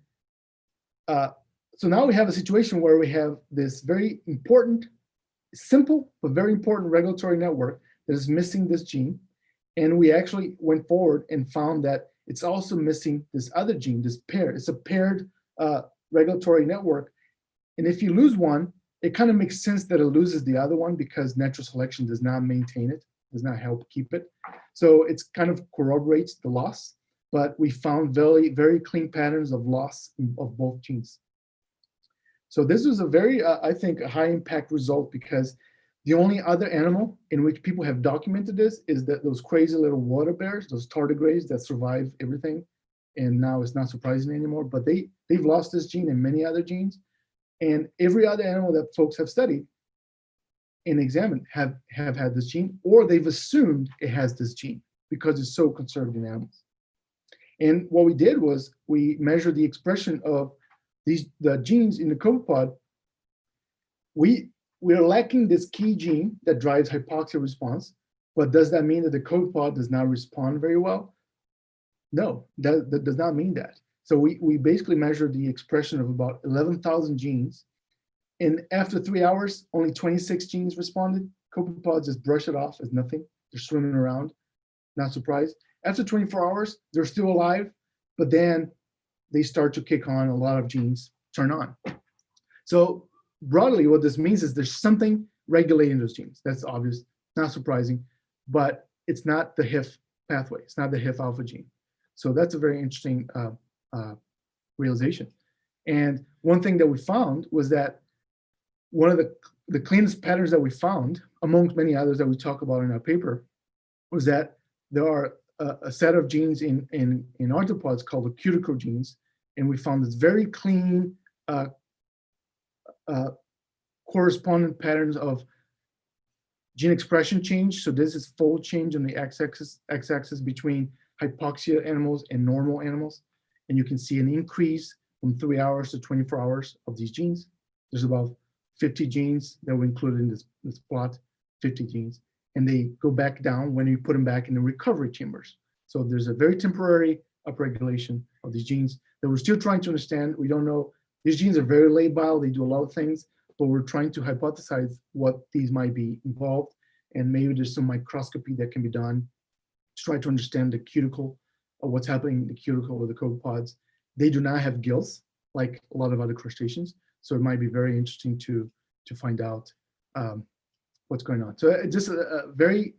so now we have a situation where we have this very important, simple, but very important regulatory network that is missing this gene. And we actually went forward and found that it's also missing this other gene, this pair. It's a paired regulatory network. And if you lose one, it kind of makes sense that it loses the other one because natural selection does not maintain it, does not help keep it. So it's kind of corroborates the loss, but we found very, very clean patterns of loss of both genes. So this was a very, I think, a high impact result because the only other animal in which people have documented this is that those crazy little water bears, those tardigrades that survive everything. And now it's not surprising anymore, but they've lost this gene and many other genes. And every other animal that folks have studied and examined have had this gene, or they've assumed it has this gene because it's so conserved in animals. And what we did was we measured the expression of the genes in the copepod. We're lacking this key gene that drives hypoxia response, but does that mean that the copepod does not respond very well? No, that does not mean that. So we basically measured the expression of about 11,000 genes. And after 3 hours, only 26 genes responded. Copepods just brush it off as nothing. They're swimming around, not surprised. After 24 hours, they're still alive, but then they start to kick on, a lot of genes turn on. So broadly, what this means is there's something regulating those genes. That's obvious, not surprising, but it's not the HIF pathway. It's not the HIF alpha gene. So that's a very interesting realization. And one thing that we found was that one of the cleanest patterns that we found, amongst many others that we talk about in our paper, was that there are a set of genes in arthropods called the cuticle genes, and we found this very clean correspondent patterns of gene expression change. So this is fold change on the x-axis between hypoxia animals and normal animals. And you can see an increase from 3 hours to 24 hours of these genes. There's about 50 genes that were included in this plot, 50 genes. And they go back down when you put them back in the recovery chambers. So there's a very temporary upregulation of these genes that we're still trying to understand. We don't know. These genes are very labile. They do a lot of things, but we're trying to hypothesize what these might be involved. And maybe there's some microscopy that can be done to try to understand the cuticle or what's happening in the cuticle of the copepods. They do not have gills like a lot of other crustaceans. So it might be very interesting to find out what's going on. So just a very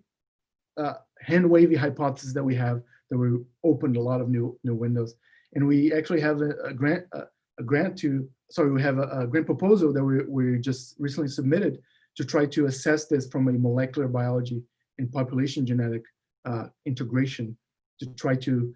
hand-wavy hypothesis that we have, that we opened a lot of new windows. And we actually have a grant proposal that we just recently submitted to try to assess this from a molecular biology and population genetic integration, to try to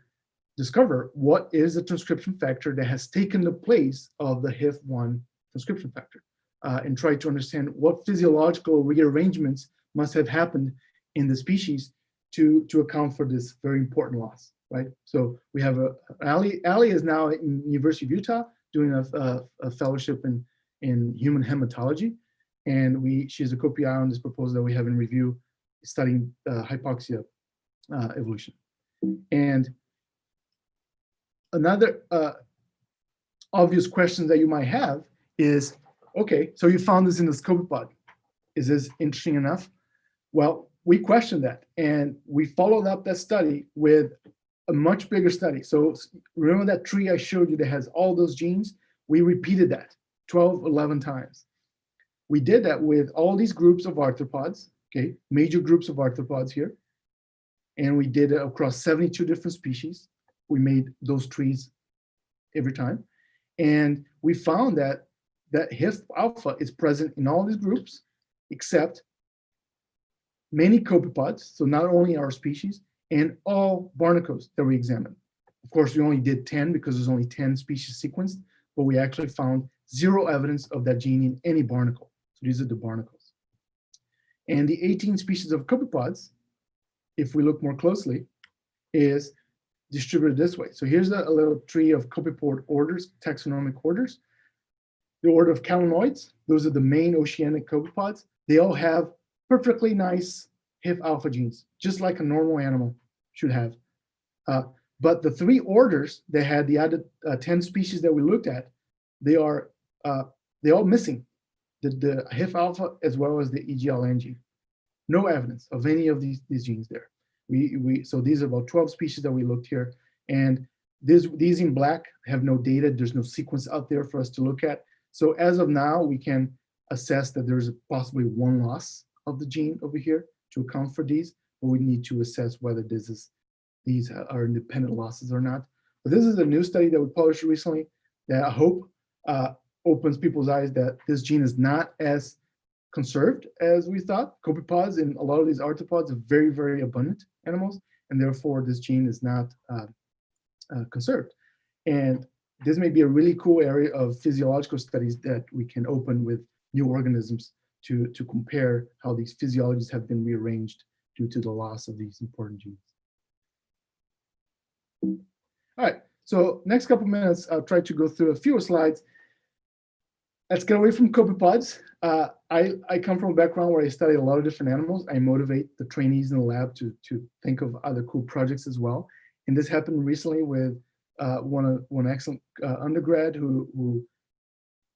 discover what is the transcription factor that has taken the place of the HIF1 transcription factor, and try to understand what physiological rearrangements must have happened in the species to account for this very important loss, right? So we have Ali is now in University of Utah doing a fellowship in human hematology, and she's a co-PI on this proposal that we have in review, studying hypoxia evolution. And another obvious question that you might have is, okay, so you found this in the copepod. Is this interesting enough? Well, we questioned that, and we followed up that study with a much bigger study. So remember that tree I showed you that has all those genes? We repeated that 12, 11 times. We did that with all these groups of arthropods, okay, major groups of arthropods here. And we did it across 72 different species. We made those trees every time. And we found that HIF alpha is present in all these groups, except many copepods, so not only our species, and all barnacles that we examined. Of course, we only did 10 because there's only 10 species sequenced, but we actually found 0 evidence of that gene in any barnacle. So these are the barnacles. And the 18 species of copepods, if we look more closely, is distributed this way. So here's a little tree of copepod orders, taxonomic orders. The order of calanoids, those are the main oceanic copepods. They all have perfectly nice HIF alpha genes, just like a normal animal should have. But the 3 orders that had the other 10 species that we looked at, they're all missing the HIF alpha as well as the EGLN gene. No evidence of any of these genes there. So these are about 12 species that we looked here, and these in black have no data. There's no sequence out there for us to look at. So as of now, we can assess that there's possibly 1 loss of the gene over here to account for these, but we need to assess whether these are independent losses or not. But this is a new study that we published recently that I hope opens people's eyes that this gene is not as conserved as we thought. Copepods and a lot of these arthropods are very, very abundant animals, and therefore this gene is not conserved. And this may be a really cool area of physiological studies that we can open with new organisms to compare how these physiologies have been rearranged due to the loss of these important genes. All right, so next couple minutes, I'll try to go through a few slides. Let's get away from copepods. I come from a background where I study a lot of different animals. I motivate the trainees in the lab to think of other cool projects as well. And this happened recently with one excellent undergrad who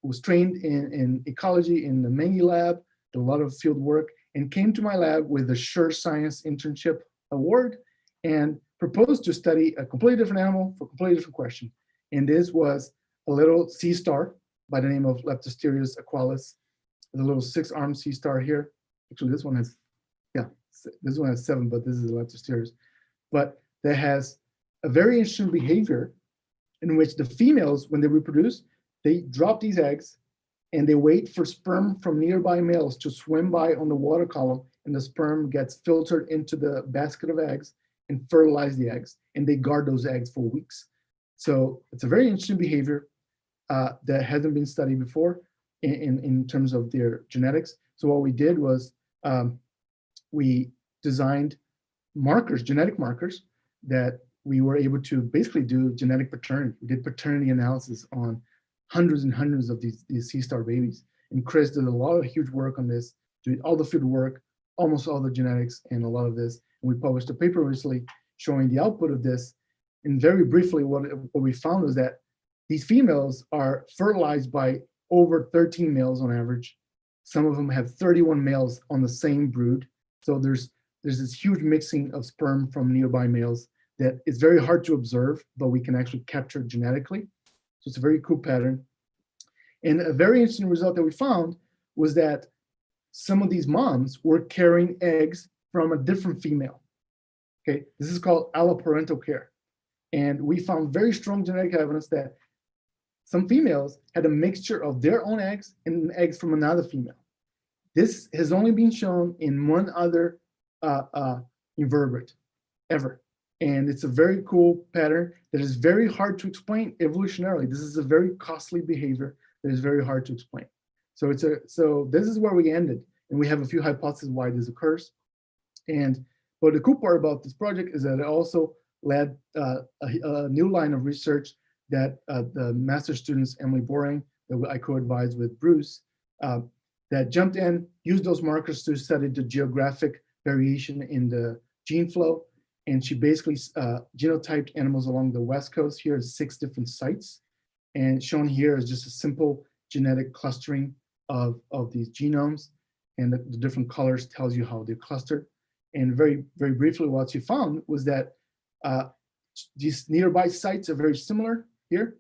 was trained in ecology in the Mengi lab, did a lot of field work, and came to my lab with the Sure Science Internship Award and proposed to study a completely different animal for a completely different question. And this was a little sea star by the name of Leptosterius aqualis. There's a little 6-armed sea star here. Actually, this one has 7, but this is Leptosterius. But that has a very interesting behavior in which the females, when they reproduce, they drop these eggs and they wait for sperm from nearby males to swim by on the water column, and the sperm gets filtered into the basket of eggs and fertilize the eggs, and they guard those eggs for weeks. So it's a very interesting behavior that hasn't been studied before in terms of their genetics. So what we did was we designed markers, genetic markers, that we were able to basically do genetic paternity. We did paternity analysis on hundreds and hundreds of these sea star babies. And Chris did a lot of huge work on this, doing all the field work, almost all the genetics, and a lot of this. And we published a paper recently showing the output of this. And very briefly, what we found was that these females are fertilized by over 13 males on average. Some of them have 31 males on the same brood. So there's this huge mixing of sperm from nearby males that is very hard to observe, but we can actually capture genetically. So it's a very cool pattern. And a very interesting result that we found was that some of these moms were carrying eggs from a different female. Okay, this is called alloparental care. And we found very strong genetic evidence that some females had a mixture of their own eggs and eggs from another female. This has only been shown in one other invertebrate ever. And it's a very cool pattern that is very hard to explain evolutionarily. This is a very costly behavior that is very hard to explain. So this is where we ended. And we have a few hypotheses why this occurs. But the cool part about this project is that it also led a new line of research that the master students, Emily Boring, that I co-advised with Bruce, that jumped in, used those markers to study the geographic variation in the gene flow. And she basically genotyped animals along the West Coast. Here is 6 different sites. And shown here is just a simple genetic clustering of these genomes. And the different colors tells you how they're clustered. And very, very briefly, what she found was that these nearby sites are very similar here.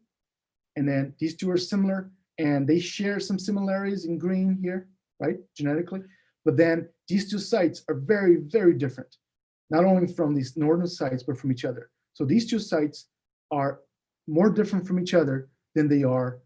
And then these two are similar, and they share some similarities in green here, right, genetically. But then these two sites are very, very different, not only from these northern sites, but from each other. So these two sites are more different from each other than they are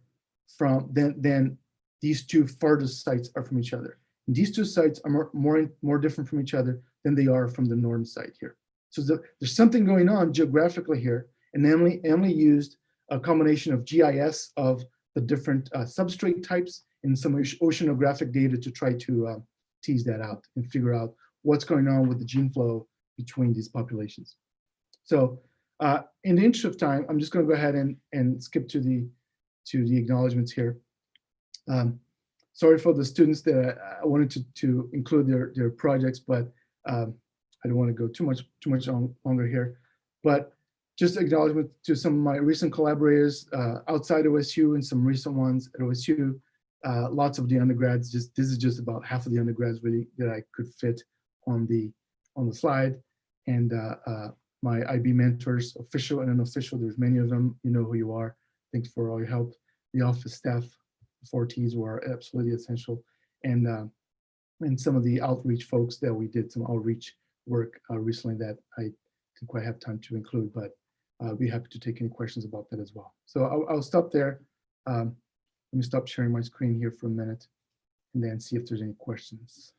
from, than these two farthest sites are from each other. And these two sites are more different from each other than they are from the northern site here. So there's something going on geographically here. And Emily used a combination of GIS of the different substrate types and some oceanographic data to try to tease that out and figure out what's going on with the gene flow between these populations. So in the interest of time, I'm just going to go ahead and skip to the acknowledgements here. Sorry for the students that I wanted to include their projects, but I don't want to go too much longer here. But just acknowledgement to some of my recent collaborators outside OSU and some recent ones at OSU. Lots of the undergrads. This is just about half of the undergrads really that I could fit on the slide. And my IB mentors, official and unofficial. There's many of them. You know who you are. Thanks for all your help. The office staff, the 4Ts were absolutely essential, and some of the outreach folks that we did some outreach work recently that I didn't quite have time to include, but I'll be happy to take any questions about that as well. So I'll stop there. Let me stop sharing my screen here for a minute and then see if there's any questions.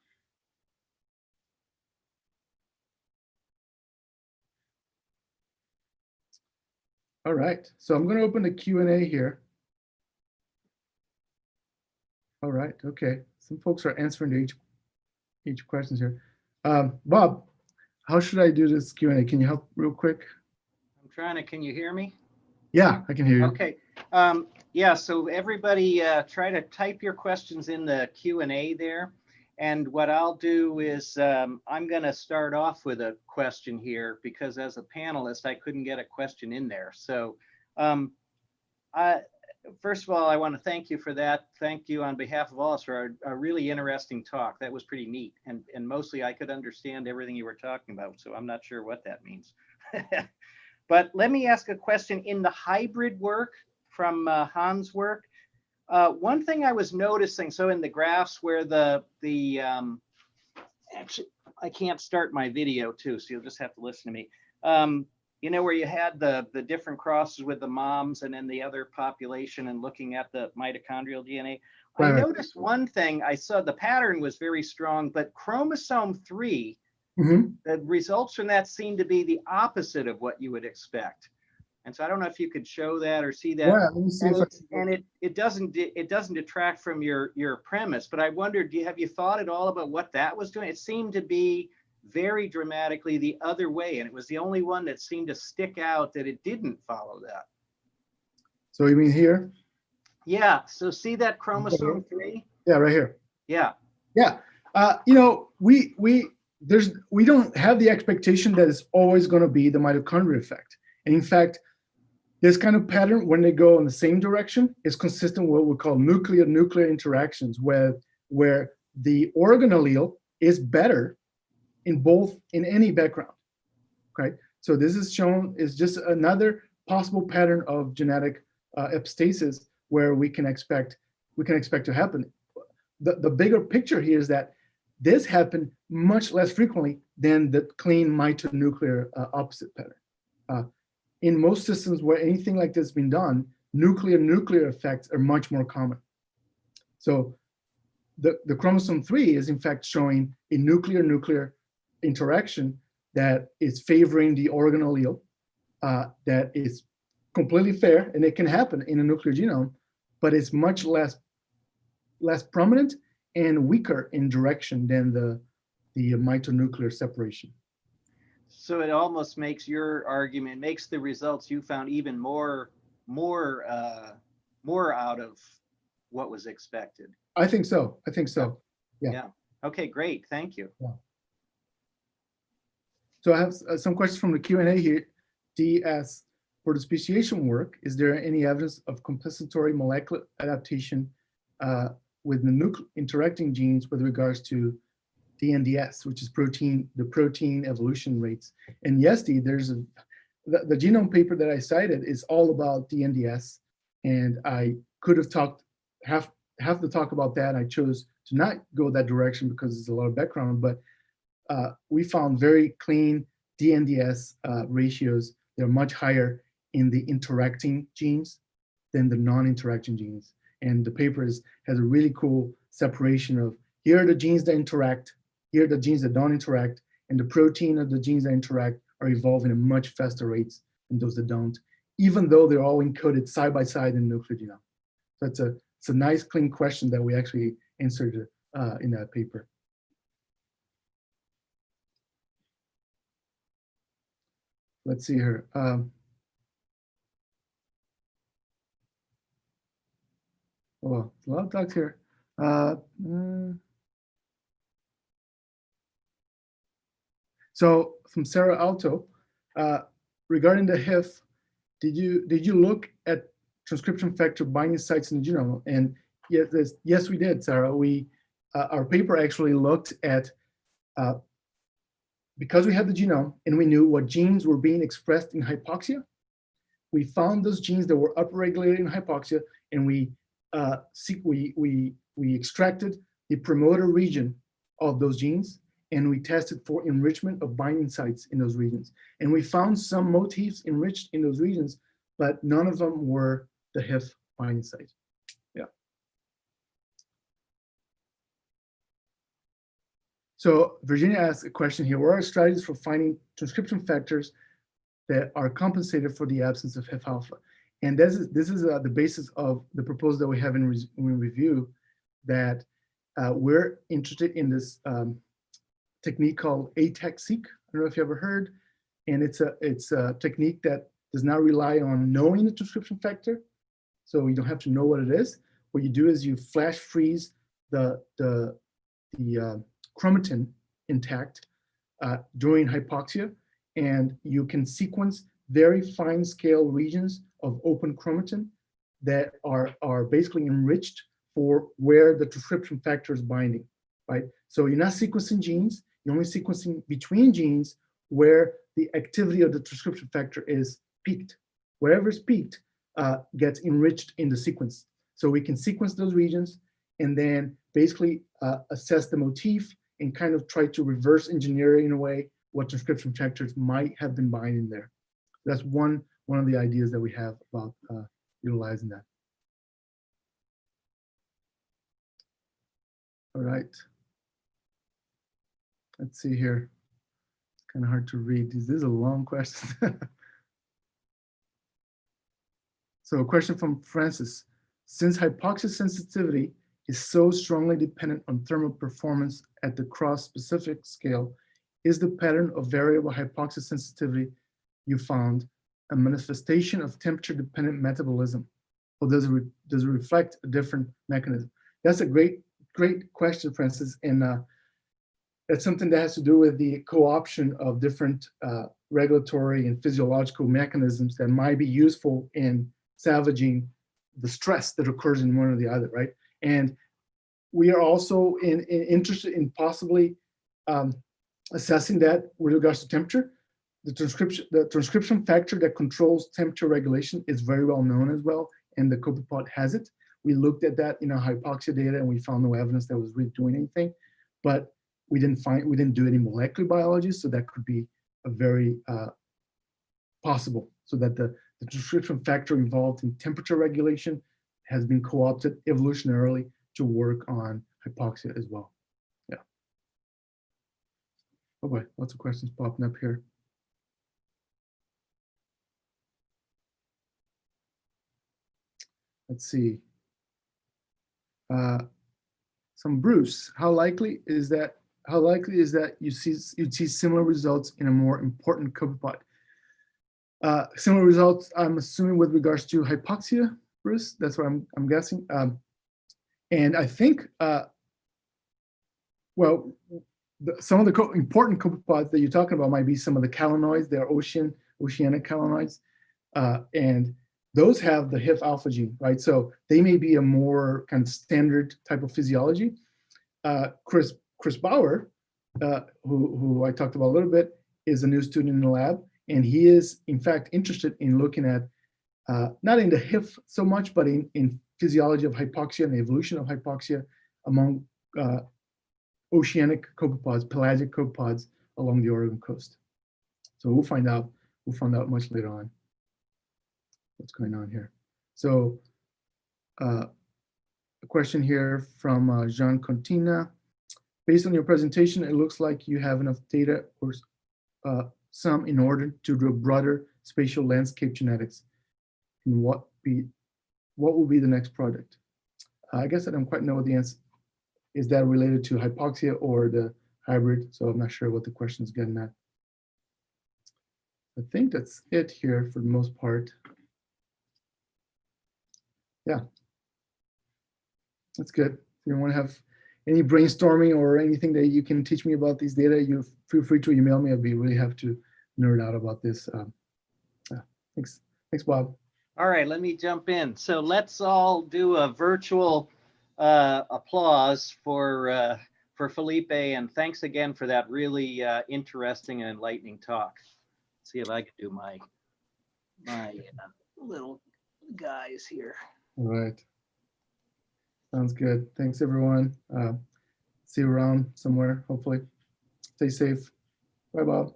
All right, so I'm going to open the Q&A here. All right, okay. Some folks are answering each questions here. Bob, how should I do this Q&A? Can you help real quick? I'm trying to, can you hear me? Yeah, I can hear you. Okay. Yeah, so everybody try to type your questions in the Q&A there. And what I'll do is I'm going to start off with a question here because as a panelist, I couldn't get a question in there. So first of all, I want to thank you for that. Thank you on behalf of all of us for a really interesting talk. That was pretty neat. And mostly I could understand everything you were talking about. So I'm not sure what that means. But let me ask a question. In the hybrid work from Hans' work, one thing I was noticing, so in the graphs where actually, I can't start my video too, so you'll just have to listen to me. you know, where you had the different crosses with the moms and then the other population and looking at the mitochondrial DNA. I Right. noticed one thing. I saw the pattern was very strong, but chromosome 3, the results from that seem to be the opposite of what you would expect. And so I don't know if you could show that or see that. Yeah, let me see and if it doesn't detract from your premise, but I wondered, have you thought at all about what that was doing? It seemed to be very dramatically the other way, and it was the only one that seemed to stick out that it didn't follow that. So you mean here? Yeah. So see that chromosome 3? Yeah, right here. Yeah. Yeah. You know, we don't have the expectation that it's always going to be the mitochondrial effect. And in fact, this kind of pattern, when they go in the same direction, is consistent with what we call nuclear interactions, where the organ allele is better in any background. Okay, so this is shown is just another possible pattern of genetic epistasis where we can expect to happen. The bigger picture here is that this happened much less frequently than the clean mitonuclear opposite pattern. In most systems where anything like this has been done, nuclear effects are much more common. So the chromosome 3 is in fact showing a nuclear interaction that is favoring the organ allele, that is completely fair, and it can happen in a nuclear genome, but it's much less prominent and weaker in direction than the mitonuclear separation. So it almost makes your argument, makes the results you found even more out of what was expected. I think so. Yeah. Okay, great. Thank you. Yeah. So I have some questions from the Q&A here. D asks, for the speciation work, is there any evidence of compensatory molecular adaptation with the interacting genes with regards to DNDS, which is the protein evolution rates? And yes, there's the genome paper that I cited is all about DNDS, and I could have talked have to talk about that. I chose to not go that direction because there's a lot of background, but we found very clean DNDS ratios. They're much higher in the interacting genes than the non-interacting genes. And the paper has a really cool separation of here are the genes that interact, here are the genes that don't interact, and the protein of the genes that interact are evolving at much faster rates than those that don't, even though they're all encoded side by side in the nuclear genome. So it's a nice, clean question that we actually answered in that paper. Let's see here. Well, a lot of talks here. So from Sarah Alto, regarding the HIF, did you look at transcription factor binding sites in the genome? And yes, we did, Sarah. Our paper actually looked at, because we had the genome and we knew what genes were being expressed in hypoxia, we found those genes that were upregulated in hypoxia, and we extracted the promoter region of those genes, and we tested for enrichment of binding sites in those regions. And we found some motifs enriched in those regions, but none of them were the HIF binding site. Yeah. So Virginia asked a question here: what are strategies for finding transcription factors that are compensated for the absence of HIF alpha? And this is the basis of the proposal that we have in review, that we're interested in this technique called ATAC-seq. I don't know if you ever heard, and it's a technique that does not rely on knowing the transcription factor, so you don't have to know what it is. What you do is you flash freeze the chromatin intact during hypoxia, and you can sequence very fine scale regions of open chromatin that are basically enriched for where the transcription factor is binding, right? So you're not sequencing genes, you're only sequencing between genes where the activity of the transcription factor is peaked. Wherever it's peaked gets enriched in the sequence. So we can sequence those regions and then basically assess the motif and kind of try to reverse engineer in a way what transcription factors might have been binding there. That's one of the ideas that we have about utilizing that. All right. Let's see here. It's kind of hard to read. This is a long question. So a question from Francis. Since hypoxia sensitivity is so strongly dependent on thermal performance at the cross-specific scale, is the pattern of variable hypoxia sensitivity you found a manifestation of temperature-dependent metabolism, or does it reflect a different mechanism? That's a great question, Francis, and that's something that has to do with the co-option of different regulatory and physiological mechanisms that might be useful in salvaging the stress that occurs in one or the other, right? And we are also interested in possibly assessing that with regards to temperature. The transcription factor that controls temperature regulation is very well known as well, and the copepod has it. We looked at that in our hypoxia data, and we found no evidence that was really doing anything, but we didn't do any molecular biology, so that could be a very possible, so that the transcription factor involved in temperature regulation has been co-opted evolutionarily to work on hypoxia as well. Yeah. Oh boy, lots of questions popping up here. Let's see. Some Bruce, how likely is that you'd see similar results in a more important copepod? Similar results, I'm assuming, with regards to hypoxia, Bruce. That's what I'm guessing. And I think, well, some of the important copepods that you're talking about might be some of the calanoids. They are oceanic calanoids, and those have the HIF alpha gene, right? So they may be a more kind of standard type of physiology. Chris Bauer, who I talked about a little bit, is a new student in the lab, and he is in fact interested in looking at not in the HIF so much, but in physiology of hypoxia and the evolution of hypoxia among oceanic copepods, pelagic copepods along the Oregon coast. So we'll find out much later on what's going on here. So a question here from Jean Contina. Based on your presentation, it looks like you have enough data or some in order to do broader spatial landscape genetics. And what will be the next project? I guess I don't quite know what the answer is. That related to hypoxia or the hybrid? So I'm not sure what the question is getting at. I think that's it here for the most part. Yeah, that's good. If you want to have any brainstorming or anything that you can teach me about these data, you feel free to email me. I'd be really happy to nerd out about this. Thanks, Bob. All right, let me jump in. So let's all do a virtual applause for Felipe, and thanks again for that really interesting and enlightening talk. Let's see if I can do my little guys here. All right. Sounds good. Thanks, everyone. See you around somewhere, hopefully. Stay safe. Bye, Bob.